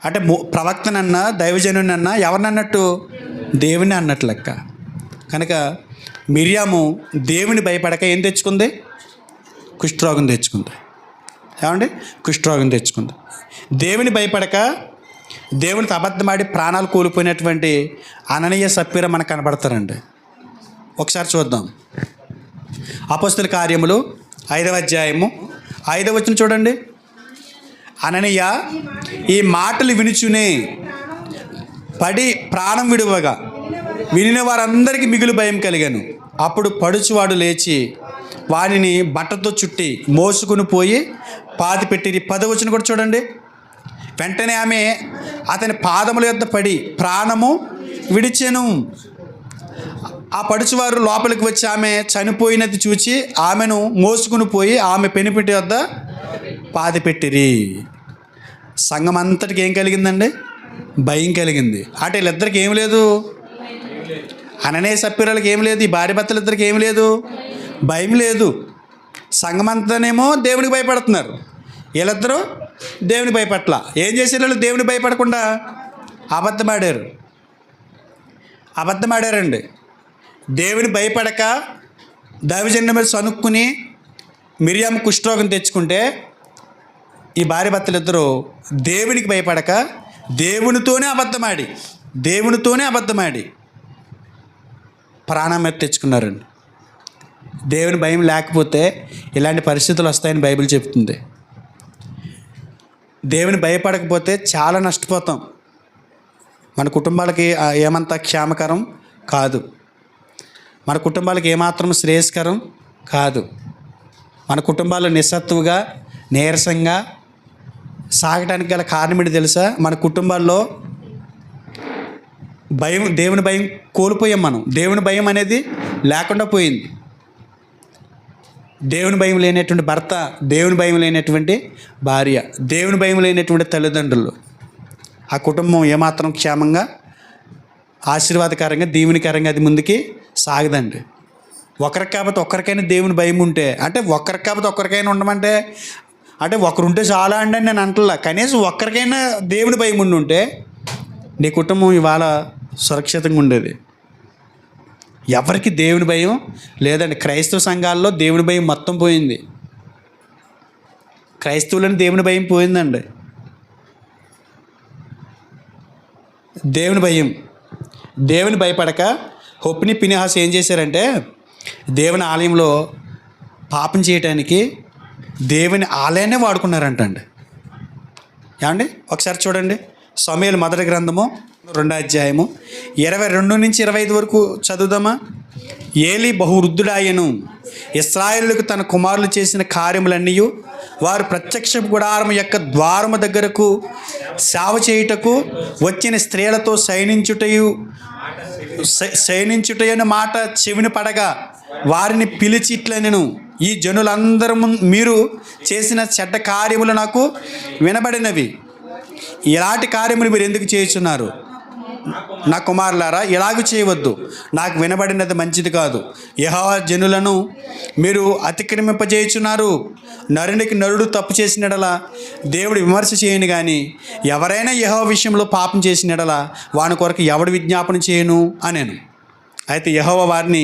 అంటే ప్రవక్తనన్నా దైవజనుడిని అన్నా ఎవరిని అన్నట్టు? దేవుని అన్నట్టు లెక్క. కనుక మిరియాము దేవుని భయపడక ఏం తెచ్చుకుంది? కుష్ఠరోగం తెచ్చుకుంది. ఏమండి? కుష్ఠరోగం తెచ్చుకుంది. దేవుని భయపడక దేవునితో అబద్ధమాడి ప్రాణాలు కోల్పోయినటువంటి అననీయ సప్పీర మనకు కనబడతారండి. ఒకసారి చూద్దాం. అపొస్తలుల కార్యములు 5వ అధ్యాయము 5వ వచనం చూడండి. అననీయ ఈ మాటలు వినుచునే పడి ప్రాణం విడువగా వినిన వారందరికీ మిగులు భయం కలిగాను. అప్పుడు పడుచువాడు లేచి వారిని బట్టతో చుట్టి మోసుకుని పోయి పాతిపెట్టిరి. 10వ వచనం కూడా చూడండి. వెంటనే ఆమె అతని పాదముల యొద్ద పడి ప్రాణము విడిచెను. ఆ పడుచువారు లోపలికి వచ్చి ఆమె చనిపోయినది చూచి ఆమెను మోసుకుని పోయి ఆమె పెనిపెట్టి వద్ద పాతిపెట్టిరి. సంఘం అంతటికి ఏం కలిగిందండి? భయం కలిగింది. అంటే వీళ్ళిద్దరికి ఏం లేదు, అననీయ సప్పీరాలకు ఏం లేదు, ఈ భార్య భర్తలిద్దరికి ఏం లేదు, భయం లేదు. సంఘమంతానేమో దేవునికి భయపడుతున్నారు, వీళ్ళిద్దరూ దేవుని భయపట్ల. ఏం చేశారు వాళ్ళు? దేవుని భయపడకుండా అబద్ధమాడారండి. దేవుని భయపడక దైవజనుడి మీద సనుక్కుని మిరియాము కుష్ఠరోగం తెచ్చుకుంటే, ఈ భార్య భర్తలిద్దరూ దేవునికి భయపడక దేవునితోనే అబద్ధమాడి ప్రాణం మీద తెచ్చుకున్నారండి. దేవుని భయం లేకపోతే ఇలాంటి పరిస్థితులు వస్తాయని బైబిల్ చెప్తుంది. దేవుని భయపడకపోతే చాలా నష్టపోతాం. మన కుటుంబాలకి ఏమంత క్షేమకరం కాదు, మన కుటుంబాలకి ఏమాత్రం శ్రేయస్కరం కాదు. మన కుటుంబాలు నిస్సత్తువుగా నీరసంగా సాగటానికి గల కారణం ఏంటి తెలుసా? మన కుటుంబాల్లో భయం, దేవుని భయం కోల్పోయాం మనం. దేవుని భయం అనేది లేకుండా పోయింది. దేవుని భయం లేనటువంటి భర్త, దేవుని భయం లేనటువంటి భార్య, దేవుని భయం లేనటువంటి తల్లిదండ్రులు, ఆ కుటుంబం ఏమాత్రం క్షేమంగా ఆశీర్వాదకరంగా దీవెనకరంగా అది ముందుకి సాగదండి. ఒకరికి కాకపోతే ఒక్కరికైనా దేవుని భయం ఉంటే, అంటే ఒక్కరికి కాకపోతే ఒక్కరికైనా ఉండమంటే అంటే ఒకరుంటే చాలా అండి అని నేను అంటలా. కనీసం ఒక్కరికైనా దేవుని భయం ఉంటే నీ కుటుంబం ఇవాళ సురక్షితంగా ఉండేది. ఎవరికి దేవుని భయం లేదండి. క్రైస్తవ సంఘాల్లో దేవుని భయం మొత్తం పోయింది. క్రైస్తవులని దేవుని భయం పోయిందండి. దేవుని భయపడక హొప్ని పినిహాసు ఏం చేశారంటే దేవుని ఆలయంలో పాపం చేయటానికి దేవుని ఆలయాన్నే వాడుకున్నారంటండి. ఏమండి ఒకసారి చూడండి, సమూయేలు మొదటి గ్రంథము 2వ అధ్యాయము 22 నుంచి 25 వరకు చదువుదామా. ఏలీ బహువృద్ధుడాయను, ఇశ్రాయేలులకు తన కుమారులు చేసిన కార్యములన్నీ వారు ప్రత్యక్ష గుడారము యొక్క ద్వారము దగ్గరకు సేవ చేయుటకు వచ్చిన స్త్రీలతో శయనించుటయను మాట చెవిని పడగా వారిని పిలిచి ఇట్లనెను, ఈ జనులందరూ మీరు చేసిన చెడ్డ కార్యములు నాకు వినబడినవి. ఇలాంటి కార్యములు మీరు ఎందుకు చేయుచున్నారు? నా కుమారులారా, ఇలాగ చేయవద్దు, నాకు వినబడినది మంచిది కాదు. యెహోవా జనులను మీరు అతిక్రమింపజేయుచున్నారు. నరునికి నరుడు తప్పు చేసినడలా దేవుడు విమర్శ చేయను, కానీ ఎవరైనా యెహోవా విషయంలో పాపం చేసినడలా వాని కొరకు ఎవడు విజ్ఞాపన చేయను అనేను. అయితే యెహోవా వారిని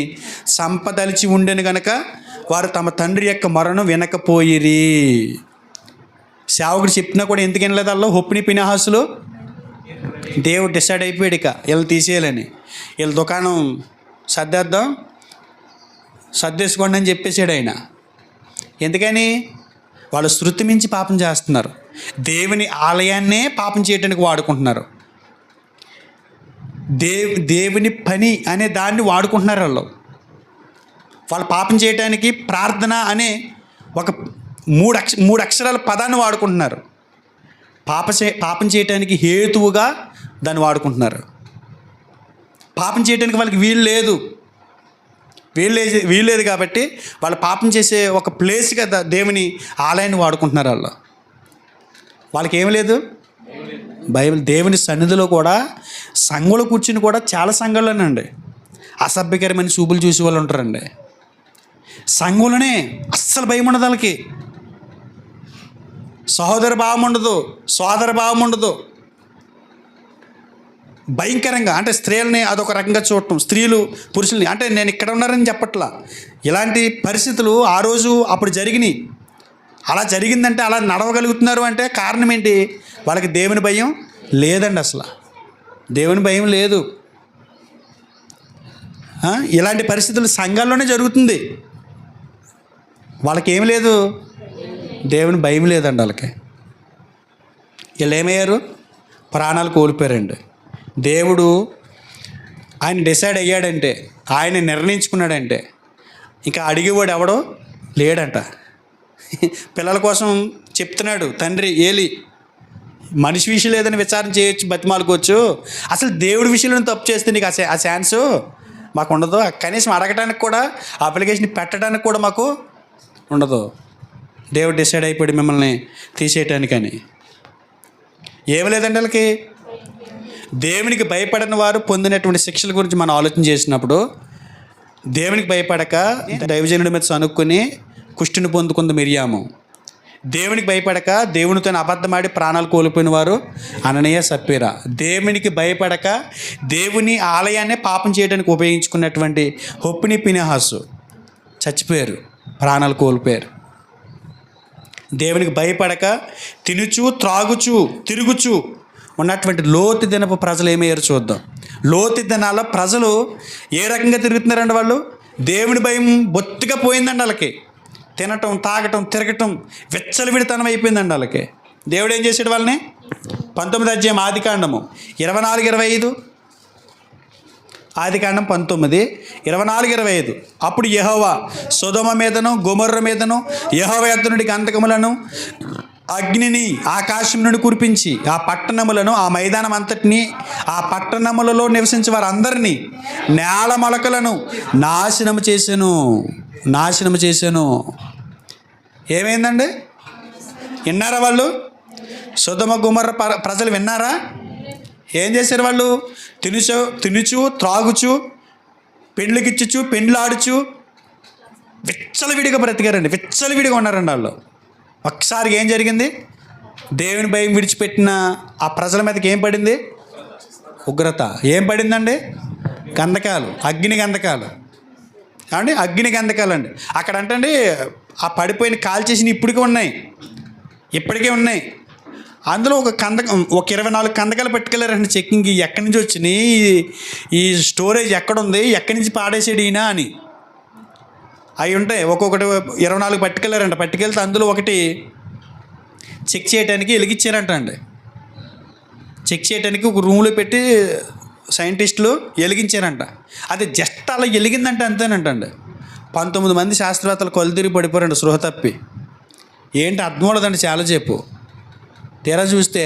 సంపదలిచి ఉండెను గనక వారు తమ తండ్రి యొక్క మొరను వినకపోయిరి. సేవకుడు చెప్పినా కూడా ఎందుకు వినలేదు? అలా హొప్ని పినిహాసులు దేవుడు డిసైడ్ అయిపోయాడు ఇక వీళ్ళు తీసేయాలని, వీళ్ళ దుకాణం సర్దేసుకోండి అని చెప్పేసాడు ఆయన. ఎందుకని? వాళ్ళు శృతి మించి పాపం చేస్తున్నారు. దేవుని ఆలయాన్నే పాపం చేయడానికి వాడుకుంటున్నారు. దేవుని పని అనే దాన్ని వాడుకుంటున్నారు. వాళ్ళు పాపం చేయడానికి ప్రార్థన అనే ఒక మూడు అక్షరాల పదాన్ని వాడుకుంటున్నారు. పాపం చేయడానికి హేతువుగా దాన్ని వాడుకుంటున్నారు. పాపం చేయడానికి వాళ్ళకి వీలు లేదు కాబట్టి వాళ్ళు పాపం చేసే ఒక ప్లేస్గా దేవుని ఆలయాన్ని వాడుకుంటున్నారు. వాళ్ళకి ఏమి లేదు. బైబిల్ దేవుని సన్నిధిలో కూడా సంఘంలో కూర్చుని కూడా చాలా సంఘాల్లోనండి అసభ్యకరమైన చూపులు చూసే వాళ్ళు ఉంటారండి. సంఘంలోనే అస్సలు భయం ఉండదు వాళ్ళకి. సహోదర భావం ఉండదు, సోదర భావం ఉండదు. భయంకరంగా అంటే స్త్రీలని అదొక రకంగా చూడటం, స్త్రీలు పురుషుల్ని అంటే నేను ఇక్కడ ఉన్నారని చెప్పట్లా. ఇలాంటి పరిస్థితులు ఆ రోజు అప్పుడు జరిగినాయి. అలా జరిగిందంటే అలా నడవగలుగుతున్నారు అంటే కారణం ఏంటి? వాళ్ళకి దేవుని భయం లేదండి. అసలు దేవుని భయం లేదు. ఇలాంటి పరిస్థితులు సంఘాల్లోనే జరుగుతుంది. వాళ్ళకి ఏమి లేదు, దేవుని భయం లేదండి వాళ్ళకి. వీళ్ళు ఏమయ్యారు? ప్రాణాలు కోల్పోయారండి. దేవుడు ఆయన డిసైడ్ అయ్యాడంటే, ఆయన నిర్ణయించుకున్నాడంటే ఇంకా అడిగేవాడు ఎవడో లేడంట. పిల్లల కోసం చెప్తున్నాడు తండ్రి ఏలి, మనిషి విషయం లేదని విచారణ చేయొచ్చు, బతిమాలుకోవచ్చు. అసలు దేవుడి విషయంలో తప్పు చేస్తే నీకు ఆ ఛాన్సు మాకు ఉండదు. కనీసం అడగటానికి కూడా, అప్లికేషన్ పెట్టడానికి కూడా మాకు ఉండదు. దేవుడు డిసైడ్ అయిపోయాడు మిమ్మల్ని తీసేయటానికని. ఏమి లేదండి వాళ్ళకి. దేవునికి భయపడని వారు పొందినటువంటి శిక్షల గురించి మనం ఆలోచన చేసినప్పుడు, దేవునికి భయపడక దైవజనుడి మీద సనుక్కుని కుష్టిని పొందుకుంది మిరియాము. దేవునికి భయపడక దేవునితో అబద్ధమాడి ప్రాణాలు కోల్పోయిన వారు అననీయ సప్పీరా. దేవునికి భయపడక దేవుని ఆలయాన్నే పాపం చేయడానికి ఉపయోగించుకున్నటువంటి హొప్ని పినిహాసు చచ్చిపోయారు, ప్రాణాలు కోల్పోయారు. దేవునికి భయపడక తినుచు త్రాగుచు తిరుగుచు ఉన్నటువంటి లోతు దినపు ప్రజలు ఏమయ్యారు చూద్దాం. లోతు దినాల ప్రజలు ఏ రకంగా తిరుగుతున్నారండి? వాళ్ళు దేవుని భయం బొత్తిగా పోయిందండి వాళ్ళకి. తినటం, తాగటం, తిరగటం విచ్చలవిడితనం అయిపోయిందండి వాళ్ళకి. దేవుడు ఏం చేశాడు వాళ్ళని? 19వ అధ్యాయం ఆదికాండము 24-25. ఆదికాండం 19:24-25. అప్పుడు యెహోవా సొదొమ మీదను గొమొర్రా మీదను యెహోవా యొద్ద నుండి గంధకములను అగ్నిని ఆకాశం నుండి కురిపించి ఆ పట్టణములను, ఆ మైదానం అంతటిని, ఆ పట్టణములలో నివసించే వారందరినీ, నేల మొలకలను నాశనము చేశాను. ఏమైందండి? విన్నారా వాళ్ళు? సొదొమ గొమొర్రా ప్రజలు విన్నారా? ఏం చేశారు వాళ్ళు? తినుచు త్రాగుచు పెండ్లికిచ్చుచు పెండ్లాడుచు విచ్చలవిడిగా బ్రతికారండి. విచ్చలవిడిగా ఉన్నారండి వాళ్ళు. ఒక్కసారిగా ఏం జరిగింది? దేవుని భయం విడిచిపెట్టిన ఆ ప్రజల మీదకి ఏం పడింది? ఉగ్రత. ఏం పడిందండి? గంధకాలు, అగ్ని గంధకాలు. అండి అగ్ని గంధకాలు అండి. అక్కడ అంటండి ఆ పడిపోయిన కాల్చేసిన ఇప్పటికే ఉన్నాయి. అందులో ఒక 24 కందకాలు పట్టుకెళ్ళారండి చెక్కింగ్కి. ఎక్కడి నుంచి వచ్చినాయి, ఈ స్టోరేజ్ ఎక్కడుంది, ఎక్కడి నుంచి పాడేసాడు ఈయన అని. అవి ఉంటాయి ఒక్కొక్కటి 24 పట్టుకెళ్ళారంట. పట్టుకెళ్తే అందులో ఒకటి చెక్ చేయడానికి వెలిగించారంట అండి. చెక్ చేయడానికి ఒక రూమ్లో పెట్టి సైంటిస్టులు వెలిగించారంట. అది జస్ట్ అలా వెలిగిందంటే అంతేనంటండి. 19 మంది శాస్త్రవేత్తలు కొలుతిరిగి పడిపోయారండి సృహ తప్పి. ఏంటి అర్థం ఉండదండి చాలా చెప్పు. తీరా చూస్తే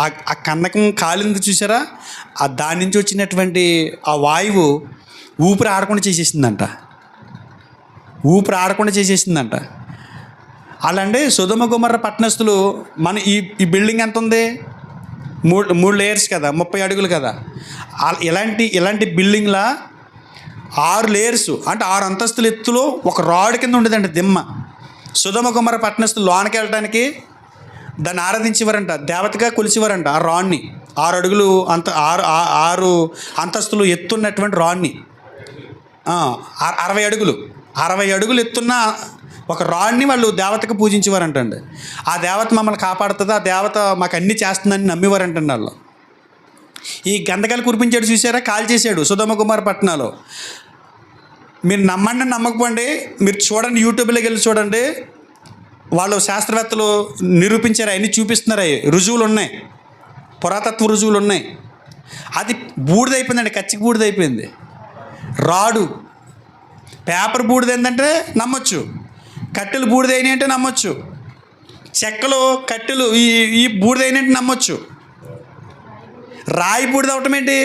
ఆ కందకం కాలింది చూసారా, ఆ దాని నుంచి వచ్చినటువంటి ఆ వాయువు ఊపిరి ఆడకుండా చేసేసిందంట. అలాంటి సొదొమ గొమొర్రా పట్టణస్తులు మన ఈ బిల్డింగ్ ఎంత ఉంది, 3 లేయర్స్ కదా, 30 అడుగులు కదా. ఇలాంటి బిల్డింగ్లా 6 లేయర్స్ అంటే 6 అంతస్తుల ఎత్తులో ఒక రాడ్ కింద ఉండేదండి దిమ్మ. సొదొమ గొమొర్రా పట్టణస్తులు లోనికి వెళ్ళడానికి దాన్ని ఆరాధించేవారంట, దేవతగా కొలిచేవారంట. ఆ రాడ్ని 6 అడుగులు 6 అంతస్తులు ఎత్తున్నటువంటి రాడ్ని, 60 అడుగులు ఎత్తున్న ఒక రాడ్ని వాళ్ళు దేవతకు పూజించేవారంటండి. ఆ దేవత మమ్మల్ని కాపాడుతుంది, ఆ దేవత మాకు అన్నీ చేస్తుందని నమ్మేవారంటండి వాళ్ళు. ఈ గంధకాలు కురిపించాడు చూసారా, కాల్ చేశాడు సొదొమ గొమొర్రా పట్టణాలు. మీరు నమ్మండి నమ్మకపోండి, మీరు చూడండి, యూట్యూబ్లోకి వెళ్ళి చూడండి. వాళ్ళు శాస్త్రవేత్తలు నిరూపించారు, అవన్నీ చూపిస్తున్నారు, అవి రుజువులు ఉన్నాయి, పురాతత్వ రుజువులు ఉన్నాయి. అది బూడిదైపోయిందండి, కచ్చికి బూడిదైపోయింది. రాడు పేపర్ బూడిదైందంటే నమ్మొచ్చు, కట్టెలు బూడిదైనాయి అంటే నమ్మొచ్చు, చెక్కలు కట్టెలు ఈ బూడిదైనట్టు నమ్మొచ్చు. రాయి బూడిద అవటం ఏంటి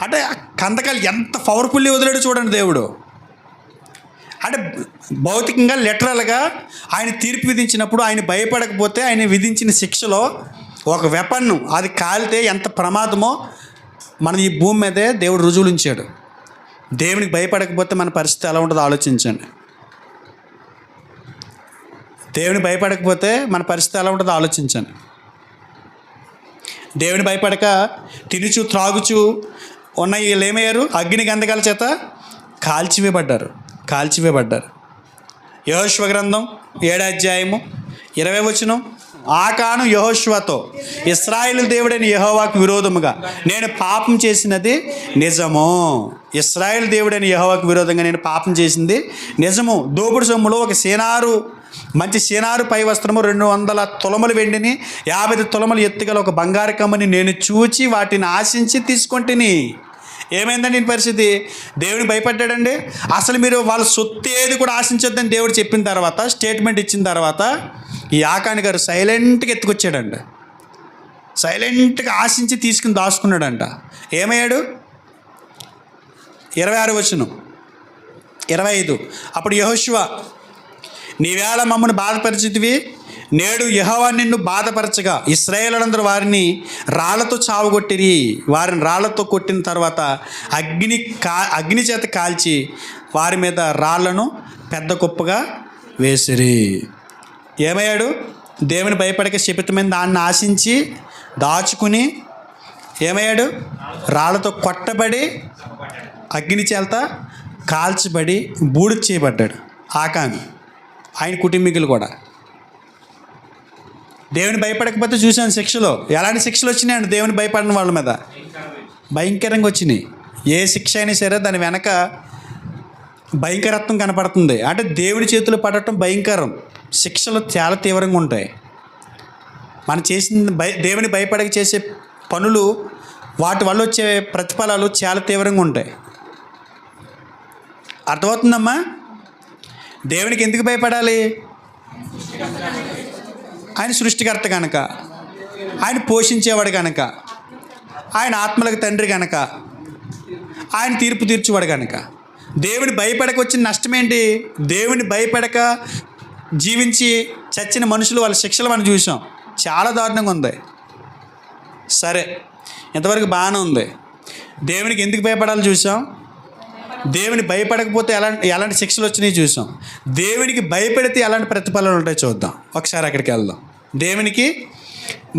అంటే కందకాలు ఎంత పవర్ఫుల్లీ వదిలేడు చూడండి దేవుడు. అంటే భౌతికంగా లిటరల్గా ఆయన తీర్పు విధించినప్పుడు ఆయన భయపడకపోతే ఆయన విధించిన శిక్షలో ఒక వెపన్ను అది కాలితే ఎంత ప్రమాదమో మన ఈ భూమి మీదే దేవుడు రుజువులు ఉంచాడు. దేవునికి భయపడకపోతే మన పరిస్థితి ఎలా ఉంటుందో ఆలోచించండి. దేవునికి భయపడకపోతే మన పరిస్థితి ఎలా ఉంటుందో ఆలోచించండి. దేవుని భయపడక తినుచు త్రాగుచు ఉన్న వీళ్ళు ఏమయ్యారు, అగ్ని గంధకాల చేత కాల్చివేయబడ్డారు. యెహోషువ గ్రంథం 7వ అధ్యాయము 20వ వచనం. ఆకాను యెహోషువతో, ఇశ్రాయేలు దేవుడైన యెహోవాకు విరోధముగా నేను పాపం చేసినది నిజము. ఇశ్రాయేలు దేవుడైన యెహోవాకు విరోధంగా నేను పాపం చేసింది నిజము. దోపుడు సొమ్ములో ఒక మంచి సీనారు పై వస్త్రము 200 తులములు వెండిని 50 తులములు ఎత్తుగల ఒక బంగారు కమ్మని నేను చూచి వాటిని ఆశించి తీసుకొంటిని. ఏమైందండి ఈ పరిస్థితి? దేవుని భయపడ్డాడండి. అసలు మీరు వాళ్ళ సొత్తు ఏది కూడా ఆశించొద్దని దేవుడు చెప్పిన తర్వాత, స్టేట్మెంట్ ఇచ్చిన తర్వాత ఈ ఆకాని గారు సైలెంట్గా ఎత్తుకొచ్చాడంట. సైలెంట్గా ఆశించి తీసుకుని దాచుకున్నాడంట. ఏమయ్యాడు? 26వ వచనం 25. అప్పుడు యెహోషువ, నీవేళ మమ్మల్ని బాధపరిచితివి, నేడు యెహోవా నిన్ను బాధపరచగా ఇశ్రాయేలులందరూ వారిని రాళ్లతో చావగొట్టిరి. వారిని రాళ్లతో కొట్టిన తర్వాత అగ్ని చేత కాల్చి వారి మీద రాళ్లను పెద్ద కుప్పగా వేసిరి. ఏమయ్యాడు? దేవుని భయపడక శపితమైన దాన్ని ఆశించి దాచుకుని ఏమయ్యాడు? రాళ్లతో కొట్టబడి అగ్ని చేత కాల్చబడి బూడిద చేయబడ్డాడు ఆకాను, ఆయన కుటుంబీకులు కూడా. దేవుని భయపడకపోతే చూశాను శిక్షలో. ఎలాంటి శిక్షలు వచ్చినాయండి దేవుని భయపడిన వాళ్ళ మీద? భయంకరంగా వచ్చినాయి. ఏ శిక్ష అయినా సరే దాని వెనక భయంకరత్వం కనపడుతుంది. అంటే దేవుని చేతులు పడటం భయంకరం. శిక్షలు చాలా తీవ్రంగా ఉంటాయి. మనం చేసిన దేవుని భయపడక చేసే పనులు, వాటి వల్ల వచ్చే ప్రతిఫలాలు చాలా తీవ్రంగా ఉంటాయి. అర్థమవుతుందమ్మా? దేవునికి ఎందుకు భయపడాలి? ఆయన సృష్టికర్త కనుక, ఆయన పోషించేవాడు కనుక, ఆయన ఆత్మలకు తండ్రి కనుక, ఆయన తీర్పు తీర్చేవాడు కనుక. దేవుని భయపడక వచ్చిన నష్టం ఏంటి? దేవుని భయపడక జీవించి చచ్చిన మనుషులు వాళ్ళ శిక్షలు మనం చూసాం. చాలా దారుణంగా ఉంది. సరే, ఇంతవరకు బాగానే ఉంది. దేవునికి ఎందుకు భయపడాలో చూసాం. దేవుని భయపడకపోతే ఎలాంటి శిక్షలు వచ్చినాయి చూసాం. దేవునికి భయపడితే ఎలాంటి ప్రతిఫలాలు ఉంటాయో చూద్దాం. ఒకసారి అక్కడికి వెళ్దాం. దేవునికి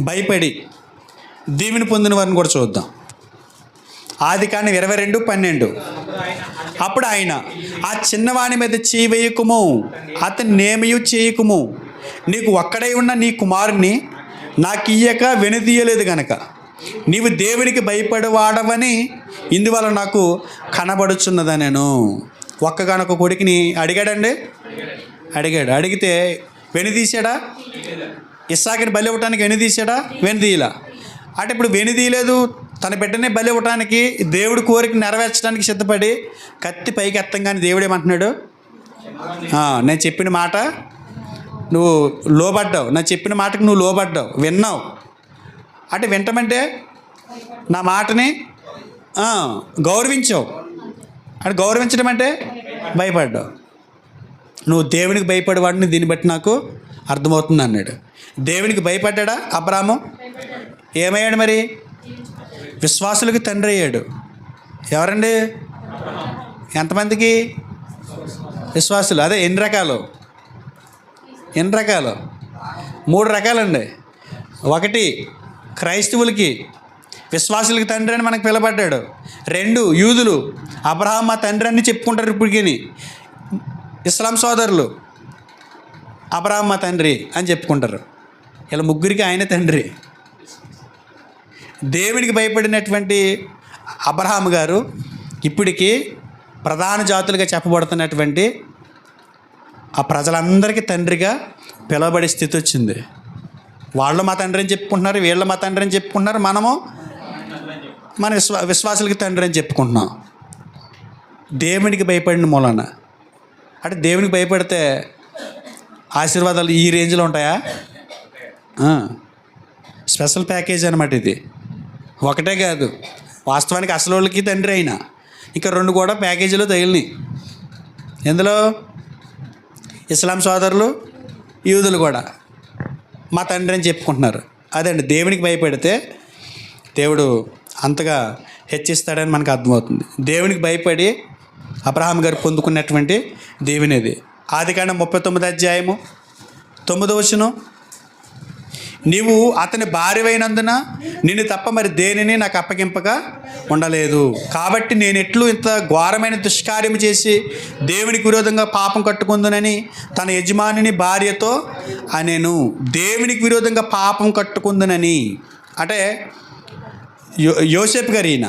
భయపడి దీవెని పొందిన వారిని కూడా చూద్దాం. ఆదికాండం 22:12. అప్పుడు ఆయన, ఆ చిన్నవాని మీద చేయి వేయకుము, అతన్ని నేమయు చేయకుము, నీకు ఒక్కడై ఉన్న నీ కుమారుని నాకు ఇయ్యక వెనుదీయలేదు గనక నీవు దేవునికి భయపడవాడవని ఇందువల్ల నాకు కనబడుచున్నదా. నేను ఒక్కగానొక్క కొడుకుని అడిగాడండి, అడిగితే వెనుదీశాడా? ఇస్సాకుని బలి ఇవ్వటానికి వెనుదీశాడా? వెనుదీయలా. అంటే ఇప్పుడు వెనుదీయలేదు, తన బిడ్డనే బలి ఇవ్వటానికి దేవుడి కోరిక నెరవేర్చడానికి సిద్ధపడి కత్తి పైకి ఎత్తంగానే దేవుడు ఏమంటున్నాడు? నేను చెప్పిన మాట నువ్వు లోబడ్డావు, నా చెప్పిన మాటకు నువ్వు లోబడ్డావు, విన్నావు. అంటే వింటమంటే నా మాటని గౌరవించావు. అంటే గౌరవించడం అంటే భయపడ్డావు. నువ్వు దేవునికి భయపడేవాడిని, దీన్ని బట్టి నాకు అర్థమవుతుంది అన్నాడు. దేవునికి భయపడ్డా అబ్రాహాము? ఏమయ్యాడు మరి? విశ్వాసులకు తండ్రి అయ్యాడు. ఎవరండి? ఎంతమందికి? విశ్వాసులు. అదే ఎన్ని రకాలు? 3 రకాలండి. ఒకటి, క్రైస్తవులకి విశ్వాసులకి తండ్రి అని మనకు పిలబడ్డాడు. 2, యూదులు అబ్రహాం మా తండ్రి అని చెప్పుకుంటారు ఇప్పటికీ. ఇస్లాం సోదరులు అబ్రహాం మా తండ్రి అని చెప్పుకుంటారు. ఇలా ముగ్గురికి ఆయన తండ్రి. దేవునికి భయపడినటువంటి అబ్రహాం గారు ఇప్పటికీ ప్రధాన జాతులుగా చెప్పబడుతున్నటువంటి ఆ ప్రజలందరికీ తండ్రిగా పిలవబడే స్థితి వచ్చింది. వాళ్ళు మా తండ్రి అని చెప్పుకుంటున్నారు, వీళ్ళు మా తండ్రి అని చెప్పుకుంటున్నారు, మనము మన విశ్వాసులకి తండ్రి అని చెప్పుకుంటున్నాం. దేవునికి భయపడిన మూలన. అంటే దేవునికి భయపడితే ఆశీర్వాదాలు ఈ రేంజ్లో ఉంటాయా? స్పెషల్ ప్యాకేజ్ అనమాట ఇది. ఒకటే కాదు, వాస్తవానికి అసలు వాళ్ళకి తండ్రి అయినా ఇంకా 2 కూడా ప్యాకేజీలో తగిలినాయి. ఎందులో? ఇస్లాం సోదరులు, యూదులు కూడా మా తండ్రి అని చెప్పుకుంటున్నారు. అదండి, దేవునికి భయపడితే దేవుడు అంతగా హెచ్చిస్తాడని మనకు అర్థమవుతుంది. దేవునికి భయపడి అబ్రహాం గారు పొందుకున్నటువంటి దేవునిది. ఆదికాండం 39వ అధ్యాయము 9వ వచనం, నీవు అతని భార్యవైనందున నిన్ను తప్ప మరి దేనిని నాకు అప్పగింపగా ఉండలేదు. కాబట్టి నేను ఎట్లు ఇంత ఘోరమైన దుష్కార్యం చేసి దేవునికి విరోధంగా పాపం కట్టుకుందునని తన యజమానిని భార్యతో అనేను. దేవునికి విరోధంగా పాపం కట్టుకుందునని అంటే యోసేపు గారు ఈయన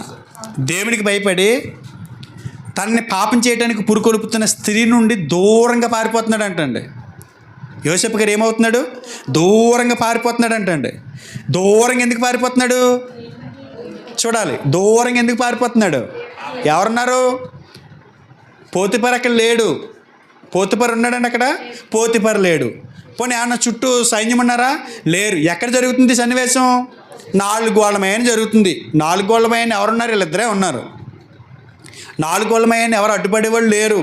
దేవునికి భయపడి తనని పాపం చేయడానికి పురుకొలుపుతున్న స్త్రీ నుండి దూరంగా పారిపోతున్నాడు అంటండి. యోసేపు గారు ఏమవుతున్నాడు? దూరంగా పారిపోతున్నాడు అంటండి. దూరంగా ఎందుకు పారిపోతున్నాడు? చూడాలి. దూరంగా ఎందుకు పారిపోతున్నాడు? ఎవరున్నారు? పోతిఫర్ అక్కడ లేడు. పోతిఫర్ ఉన్నాడండి అక్కడ? పోతిఫర్ లేడు. పోనీ ఏమన్నా చుట్టూ సైన్యం ఉన్నారా? లేరు. ఎక్కడ జరుగుతుంది సన్నివేశం? 4 గోళ్ల మధ్యన జరుగుతుంది. 4 గోళ్ల మధ్యన ఎవరున్నారు? వీళ్ళిద్దరే ఉన్నారు. 4 గోళ్ల మధ్యన ఎవరు అడ్డుపడేవాళ్ళు లేరు,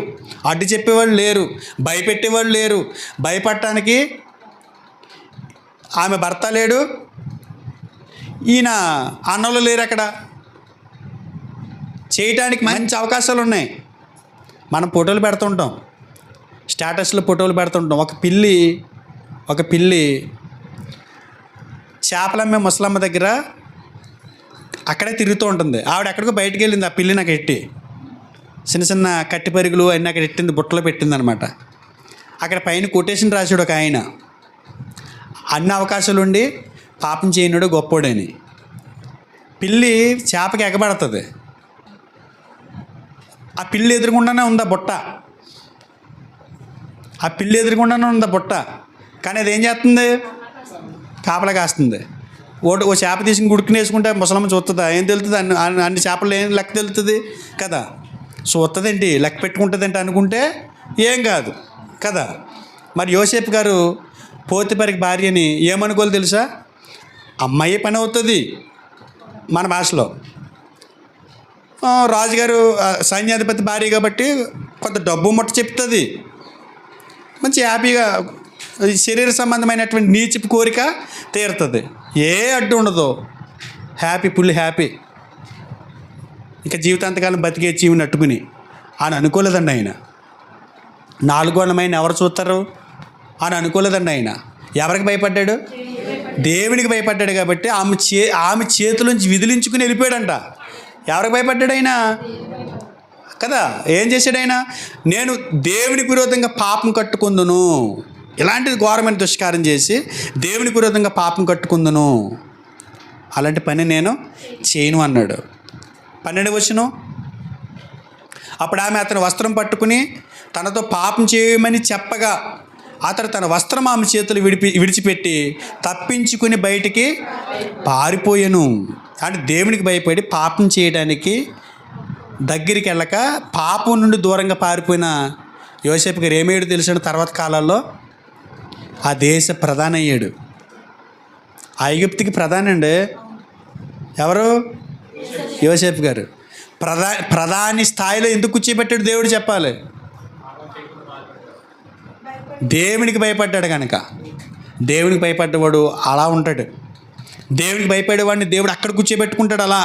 అడ్డు చెప్పేవాళ్ళు లేరు, భయపెట్టేవాళ్ళు లేరు. భయపడటానికి ఆమె భర్త లేడు, ఈయన అన్నలు లేరు. అక్కడ చేయటానికి మంచి అవకాశాలు ఉన్నాయి. మనం ఫోటోలు పెడుతుంటాం, స్టేటస్లో ఫోటోలు పెడుతుంటాం. ఒక పిల్లి చేపలమ్మే ముసలమ్మ దగ్గర అక్కడే తిరుగుతూ ఉంటుంది. ఆవిడ ఎక్కడికో బయటికి వెళ్ళింది. ఆ పిల్లి నాకు ఎట్టి చిన్న కట్టి పరుగులు అన్నీ అక్కడ ఎట్టింది, బుట్టలో పెట్టింది అనమాట. అక్కడ పైన కొటేషన్ రాశాడు ఒక ఆయన, అన్ని అవకాశాలు ఉండి పాపం చేయనుడు గొప్పోడని. పిల్లి చేపకి ఎగబడుతుంది. ఆ పిల్లి ఎదురుగుండానే ఉందా బుట్ట, ఆ పిల్లి ఎదురుగుండానే ఉందా బుట్ట. కానీ అది ఏం చేస్తుంది? కాపలా కాస్తుంది. ఓ చేప తీసుకుని గుడుకుని వేసుకుంటే ముసలమ్మ చూస్తుందా? ఏం తెలుస్తుంది? అన్ని చేపలు ఏం లెక్క తెలుస్తుంది కదా? చూస్తుందేంటి, లెక్క పెట్టుకుంటుందేంటి అనుకుంటే ఏం కాదు కదా. మరి యోసేపు గారు పోతిఫర్ భార్యని ఏమనుకోవాలి తెలుసా? అమ్మాయి పని అవుతుంది మన భాషలో. రాజుగారు సైన్యాధిపతి భార్య కాబట్టి కొంత డబ్బు ముట్ట చెప్తుంది, మంచి హ్యాపీగా శరీర సంబంధమైనటువంటి నీచిపు కోరిక తీరుతుంది, ఏ అడ్డు ఉండదు, హ్యాపీ, ఫుల్ హ్యాపీ. ఇక జీవితాంతకాలం బతికే జీవుని అట్టుకుని అని అనుకోలేదండి ఆయన. 4 గోళ్ళమైన ఎవరు చూస్తారు అని అనుకోలేదండి ఆయన. ఎవరికి భయపడ్డాడు? దేవునికి భయపడ్డాడు. కాబట్టి ఆమె చేతులోంచి విదిలించుకుని వెళ్ళిపోయాడంట. ఎవరికి భయపడ్డాడు ఆయన కదా? ఏం చేశాడు ఆయన? నేను దేవునికి విరోధంగా పాపం కట్టుకుందును. ఇలాంటిది ఘోరమైన దుష్కారం చేసి దేవునికి విరోధంగా పాపం కట్టుకుందును, అలాంటి పని నేను చేయను అన్నాడు. 12వ వచనం, అప్పుడు ఆమె అతని వస్త్రం పట్టుకుని తనతో పాపం చేయమని చెప్పగా అతడు తన వస్త్రం ఆమె చేతులు విడిచిపెట్టి తప్పించుకుని బయటికి పారిపోయాను. అంటే దేవునికి భయపడి పాపం చేయడానికి దగ్గరికి వెళ్ళక పాపం నుండి దూరంగా పారిపోయిన యోసేపు గారు ఏమయ్యాడు తెలిసిన తర్వాత కాలాల్లో ఆ దేశ ప్రధాని అయ్యాడు. ఐగుప్తుకి ప్రధాని అండి ఎవరు? యోసేపు గారు. ప్రధాని స్థాయిలో ఎందుకు కూర్చోబెట్టాడు దేవుడు చెప్పాలి? దేవునికి భయపడ్డాడు కనుక. దేవునికి భయపడ్డవాడు అలా ఉంటాడు. దేవునికి భయపడేవాడిని దేవుడు అక్కడ కూర్చోబెట్టుకుంటాడు. అలా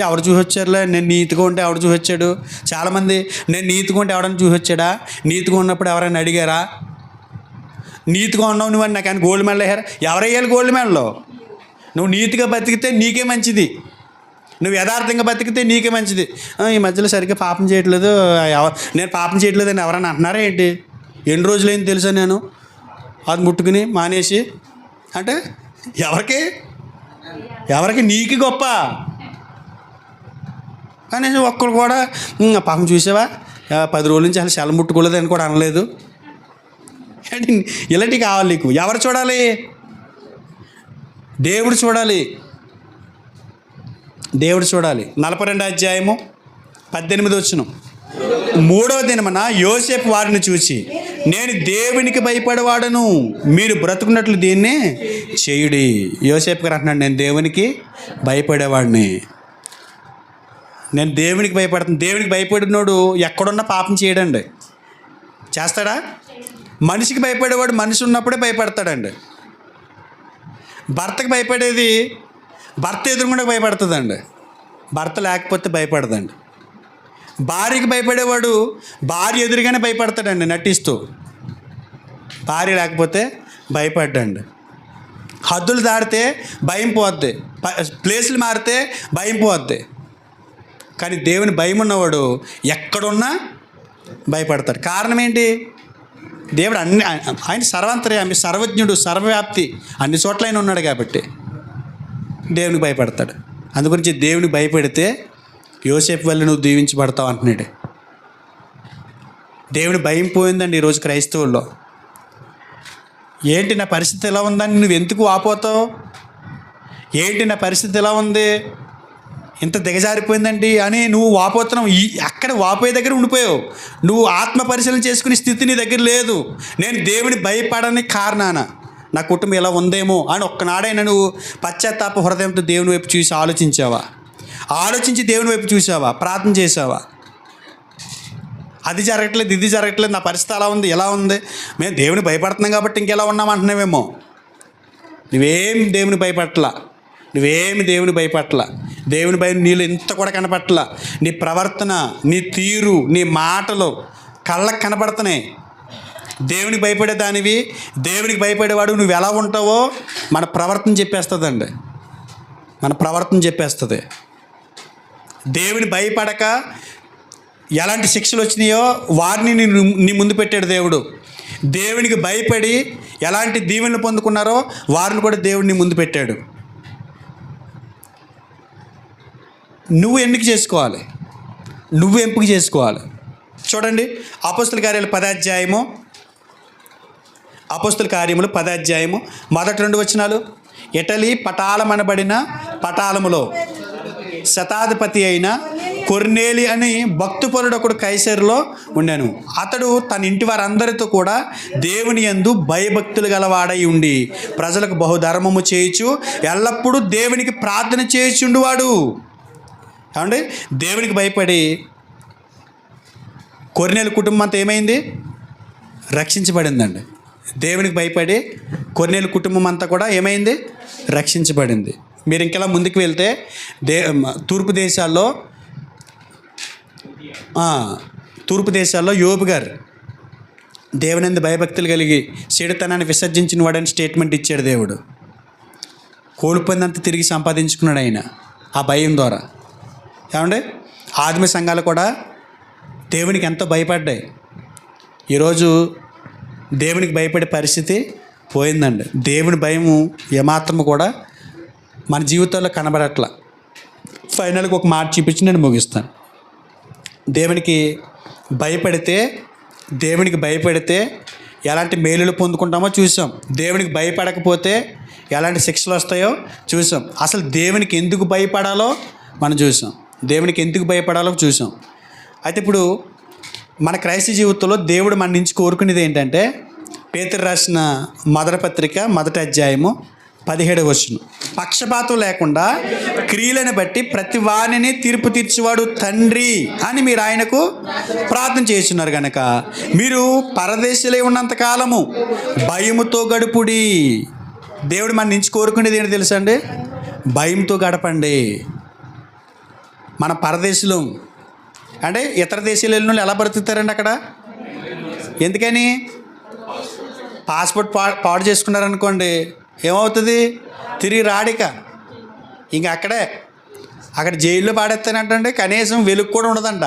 ఎవరు చూసొచ్చారులే, నేను నీతిగా ఉంటే ఎవడు చూసొచ్చాడు? చాలామంది నేను నీతిగా ఉంటే ఎవడన్నా చూసొచ్చాడా? నీతిగా ఉన్నప్పుడు ఎవరైనా అడిగారా? నీతిగా ఉన్నావు నువ్వు అని నాకు ఆయన గోల్డ్ మెడల్ వేయారా? ఎవరయ్యాలి గోల్డ్ మెడల్లో? నువ్వు నీతిగా బతికితే నీకే మంచిది, నువ్వు యథార్థంగా బతికితే నీకే మంచిది. ఈ మధ్యలో సరిగ్గా పాపం చేయట్లేదు, నేను పాపం చేయట్లేదు అని ఎవరైనా అంటున్నారా ఏంటి? ఎన్ని రోజులైంది తెలుసా నేను అది ముట్టుకుని మానేసి అంటే ఎవరికి నీకు గొప్ప అనేసి ఒక్కరు కూడా పాపం చూసావా 10 రోజుల నుంచి అసలు సెల ముట్టుకోలేదు అని కూడా అనలేదు. ఇలాంటివి కావాలి నీకు. ఎవరు చూడాలి? దేవుడు చూడాలి. దేవుడు చూడాలి. 42వ అధ్యాయము 18వ వచనం, 3వ దినమున యోసేపు వారిని చూసి నేను దేవునికి భయపడేవాడను, మీరు బ్రతుకున్నట్లు దీన్ని చేయుడి. యోసేపు గారు అంటున్నాడు నేను దేవునికి భయపడేవాడిని, నేను దేవునికి భయపడుతాను. దేవునికి భయపడినోడు ఎక్కడున్నా పాపం చేయడండి. చేస్తాడా? మనిషికి భయపడేవాడు మనిషి ఉన్నప్పుడే భయపడతాడండి. భర్తకి భయపడేది భర్త ఎదురుగుండా భయపడుతుందండి, భర్త లేకపోతే భయపడదండి. భార్యకి భయపడేవాడు భార్య ఎదురుగానే భయపడతాడండి నటిస్తూ, భార్య లేకపోతే భయపడ్డండి. హద్దులు దాడితే భయం పోద్ది, ప్లేసులు మారితే భయం పోద్ది. కానీ దేవుని భయం ఉన్నవాడు ఎక్కడున్నా భయపడతాడు. కారణం ఏంటి? దేవుడు ఆయన సర్వాంతర్యామి, సర్వజ్ఞుడు, సర్వవ్యాప్తి, అన్ని చోట్ల ఆయన ఉన్నాడు కాబట్టి దేవునికి భయపడతాడు. అందుగురించి దేవునికి భయపడితే యోసేపు వల్ల నువ్వు దీవించబడతావు అంటున్నాడు. దేవుని భయం పోయిందండి ఈరోజు క్రైస్తవుల్లో. ఏంటి నా పరిస్థితి ఎలా ఉందని నువ్వు ఎందుకు వాపోతావు? ఏంటి నా పరిస్థితి ఎలా ఉంది, ఇంత దిగజారిపోయిందండి అని నువ్వు వాపోతున్నావు. అక్కడ వాపోయే దగ్గర ఉండిపోయావు. నువ్వు ఆత్మ పరిశీలన చేసుకునే స్థితి నీ దగ్గర లేదు. నేను దేవుని భయపడని కారణాన నా కుటుంబం ఎలా ఉందేమో అని ఒక్కనాడైనా నువ్వు పశ్చాత్తాప హృదయంతో దేవుని వైపు చూసి ఆలోచించావా? ఆలోచించి దేవుని వైపు చూసావా? ప్రార్థన చేసావా? అది జరగట్లేదు, ఇది జరగట్లేదు, నా పరిస్థితి అలా ఉంది, ఎలా ఉంది, మేము దేవుని భయపడుతున్నాం కాబట్టి ఇంకెలా ఉన్నాం అంటున్నావేమో. నువ్వేమి దేవుని భయపట్ల, దేవుని భయం నీళ్ళు ఇంత కూడా కనపట్ల. నీ ప్రవర్తన, నీ తీరు, నీ మాటలు కళ్ళకు కనపడుతున్నాయి. దేవునికి భయపడే దానివి, దేవునికి భయపడేవాడు నువ్వు ఎలా ఉంటావో మన ప్రవర్తన చెప్పేస్తుందండి. మన ప్రవర్తన చెప్పేస్తుంది. దేవుని భయపడక ఎలాంటి శిక్షలు వచ్చినాయో వారిని నీ ముందు పెట్టాడు దేవుడు. దేవునికి భయపడి ఎలాంటి దీవెనలు పొందుకున్నారో వారిని కూడా దేవుడు నీ ముందు పెట్టాడు. నువ్వు ఎంపిక చేసుకోవాలి. చూడండి, అపోస్తల కార్యాలు 10వ అధ్యాయము, అపోస్తల కార్యములు 10వ అధ్యాయము మొదటి 2 వచనాలు. ఇటలీ పటాలమనబడిన పటాలములో శతాధిపతి అయిన కొర్నేలి అని భక్తుపరుడు ఒకడు కైసరులో ఉండెను. అతడు తన ఇంటి వారందరితో కూడా దేవుని యందు భయభక్తులు గలవాడై ఉండి ప్రజలకు బహుధర్మము చేయుచు ఎల్లప్పుడూ దేవునికి ప్రార్థన చేయుచుండువాడు. ఏమండి, దేవునికి భయపడి కొర్నేలి కుటుంబం అంతా ఏమైంది? రక్షించబడిందండి. దేవునికి భయపడి కొర్నేలి కుటుంబం అంతా కూడా ఏమైంది? రక్షించబడింది. మీరు ఇంకెలా ముందుకు వెళ్తే తూర్పు దేశాల్లో యోబు గారు దేవుని భయభక్తులు కలిగి చెడుతనాన్ని విసర్జించిన వాడని స్టేట్మెంట్ ఇచ్చాడు దేవుడు. కోల్పోయిందంతా తిరిగి సంపాదించుకున్నాడు ఆయన ఆ భయం ద్వారా. ఏమండి, ఆత్మీయ సంఘాలు కూడా దేవునికి ఎంతో భయపడ్డాయి. ఈరోజు దేవునికి భయపడే పరిస్థితి పోయిందండి. దేవుని భయము ఏమాత్రము కూడా మన జీవితాల్లో కనబడట్ల. ఫైనల్గా ఒక మాట చూపించి నేను ముగిస్తాను. దేవునికి భయపడితే ఎలాంటి మేలులు పొందుకుంటామో చూసాం. దేవునికి భయపడకపోతే ఎలాంటి శిక్షలు వస్తాయో చూసాం. అసలు దేవునికి ఎందుకు భయపడాలో మనం చూసాం. అయితే ఇప్పుడు మన క్రైస్తవ జీవితంలో దేవుడు మన నుంచి కోరుకునేది ఏంటంటే, పేతురు రాసిన మొదటి పత్రిక 1వ అధ్యాయము 17వ వచనం, పక్షపాతం లేకుండా క్రియలను బట్టి ప్రతి వానిని తీర్పు తీర్చేవాడు తండ్రి అని మీరు ఆయనకు ప్రార్థన చేస్తున్నారు కనుక మీరు పరదేశంలో ఉన్నంతకాలము భయముతో గడుపుడి. దేవుడు మన నుంచి కోరుకునేది ఏంటి తెలుసా అండి? భయంతో గడపండి. మన పరదేశంలో అంటే ఇతర దేశాలు వెళ్ళిన వాళ్ళు ఎలా బ్రతుకుతారండి అక్కడ? ఎందుకని? పాస్పోర్ట్ పాడు చేసుకున్నారనుకోండి, ఏమవుతుంది? తిరిగి రాడిక ఇంక అక్కడ జైల్లో పాడేస్తానంటే కనీసం వెలుగు కూడా ఉండదంట.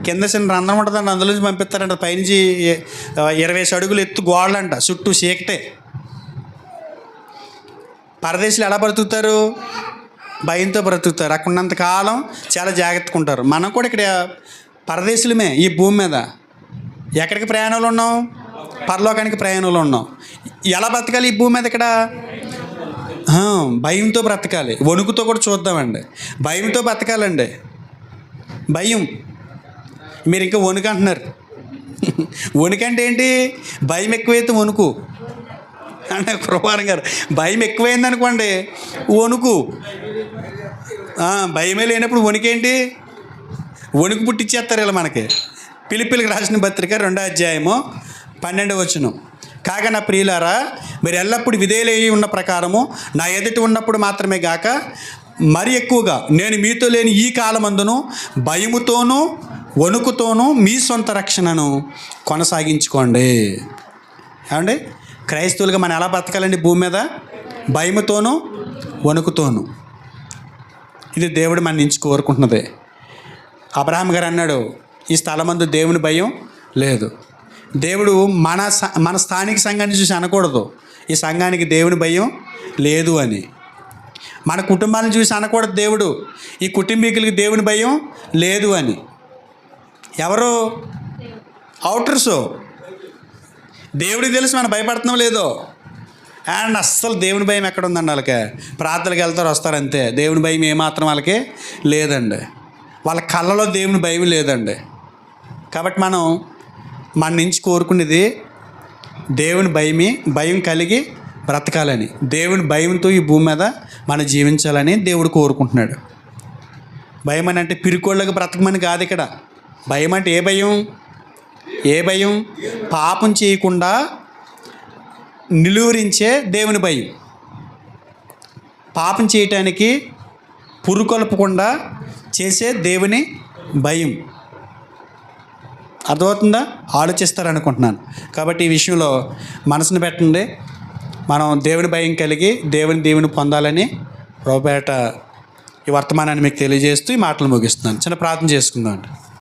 కింద చిన్న రంధ్రం ఉంటుందంట, అందులోంచి పంపిస్తారంట. పైనుంచి 20 అడుగులు ఎత్తు గోడలంట, చుట్టూ చీకటే. పరదేశులు ఎలా బ్రతుకుతారు? భయంతో బ్రతుకుతారు. అక్కడ ఉన్నంతకాలం చాలా జాగ్రత్తగా ఉంటారు. మనం కూడా ఇక్కడ పరదేశులమే. ఈ భూమి మీద ఎక్కడికి ప్రయాణాలు ఉన్నాం? పరలోకానికి ప్రయాణంలో ఉన్నాం. ఎలా బ్రతకాలి ఈ భూమి మీద? ఇక్కడ భయంతో బ్రతకాలి. వణుకుతో కూడా చూద్దామండి. భయంతో బ్రతకాలండి. భయం. మీరు ఇంకా వణుకు అంటున్నారు. వణుకంటే ఏంటి? భయం ఎక్కువైతే వణుకు అంటే కృపారం గారు, భయం ఎక్కువైంది అనుకోండి వణుకు. భయమే లేనప్పుడు వణుకేంటి? వణుకు పుట్టించేస్తారు ఇలా మనకి. ఫిలిప్పీయులకు రాసిన పత్రిక 2వ అధ్యాయము 12వ వచనం, కాగా నా ప్రియులారా, మీరు ఎల్లప్పుడూ విధేయులై ఉన్న ప్రకారము నా ఎదుట ఉన్నప్పుడు మాత్రమే గాక మరి ఎక్కువగా నేను మీతో లేని ఈ కాలమందును భయముతోనూ వణుకుతోనూ మీ సొంత రక్షణను కొనసాగించుకోండి. ఏమండి? క్రైస్తవులుగా మనం ఎలా బ్రతకాలండి భూమి మీద? భయముతోనూ వణుకుతోనూ. ఇది దేవుడు మన నుంచి కోరుకుంటున్నది. అబ్రహాం గారు అన్నాడు, ఈ స్థలమందు దేవుని భయం లేదు. దేవుడు మన స్థానిక సంఘాన్ని చూసి అనకూడదు, ఈ సంఘానికి దేవుని భయం లేదు అని. మన కుటుంబాలను చూసి అనకూడదు దేవుడు, ఈ కుటుంబీకులకి దేవుని భయం లేదు అని. ఎవరు? అవుటర్సు. దేవుడికి తెలుసు మనం భయపడుతున్నాం లేదో. అండ్ అస్సలు దేవుని భయం ఎక్కడ ఉందండి? వాళ్ళకి ప్రార్థనలకు వెళ్తారు, వస్తారు అంతే. దేవుని భయం ఏమాత్రం వాళ్ళకి లేదండి. వాళ్ళ కళ్ళలో దేవుని భయం లేదండి. కాబట్టి మన నుంచి కోరుకునేది దేవుని భయం కలిగి బ్రతకాలని, దేవుని భయంతో ఈ భూమి మీద మనం జీవించాలని దేవుడు కోరుకుంటున్నాడు. భయం అని అంటే పిరికోళ్ళకి బ్రతకమని కాదు ఇక్కడ. భయం అంటే ఏ భయం? పాపం చేయకుండా నిలువరించే దేవుని భయం. పాపం చేయటానికి పురుకొల్పకుండా చేసే దేవుని భయం. అర్థమవుతుందా? ఆలోచిస్తారనుకుంటున్నాను. కాబట్టి ఈ విషయంలో మనసును పెట్టండి. మనం దేవుని భయం కలిగి దేవుని పొందాలని ప్రభుపేట ఈ వర్తమానాన్ని మీకు తెలియజేస్తూ ఈ మాటలు ముగిస్తున్నాను. చిన్న ప్రార్థన చేసుకుందాం అండి.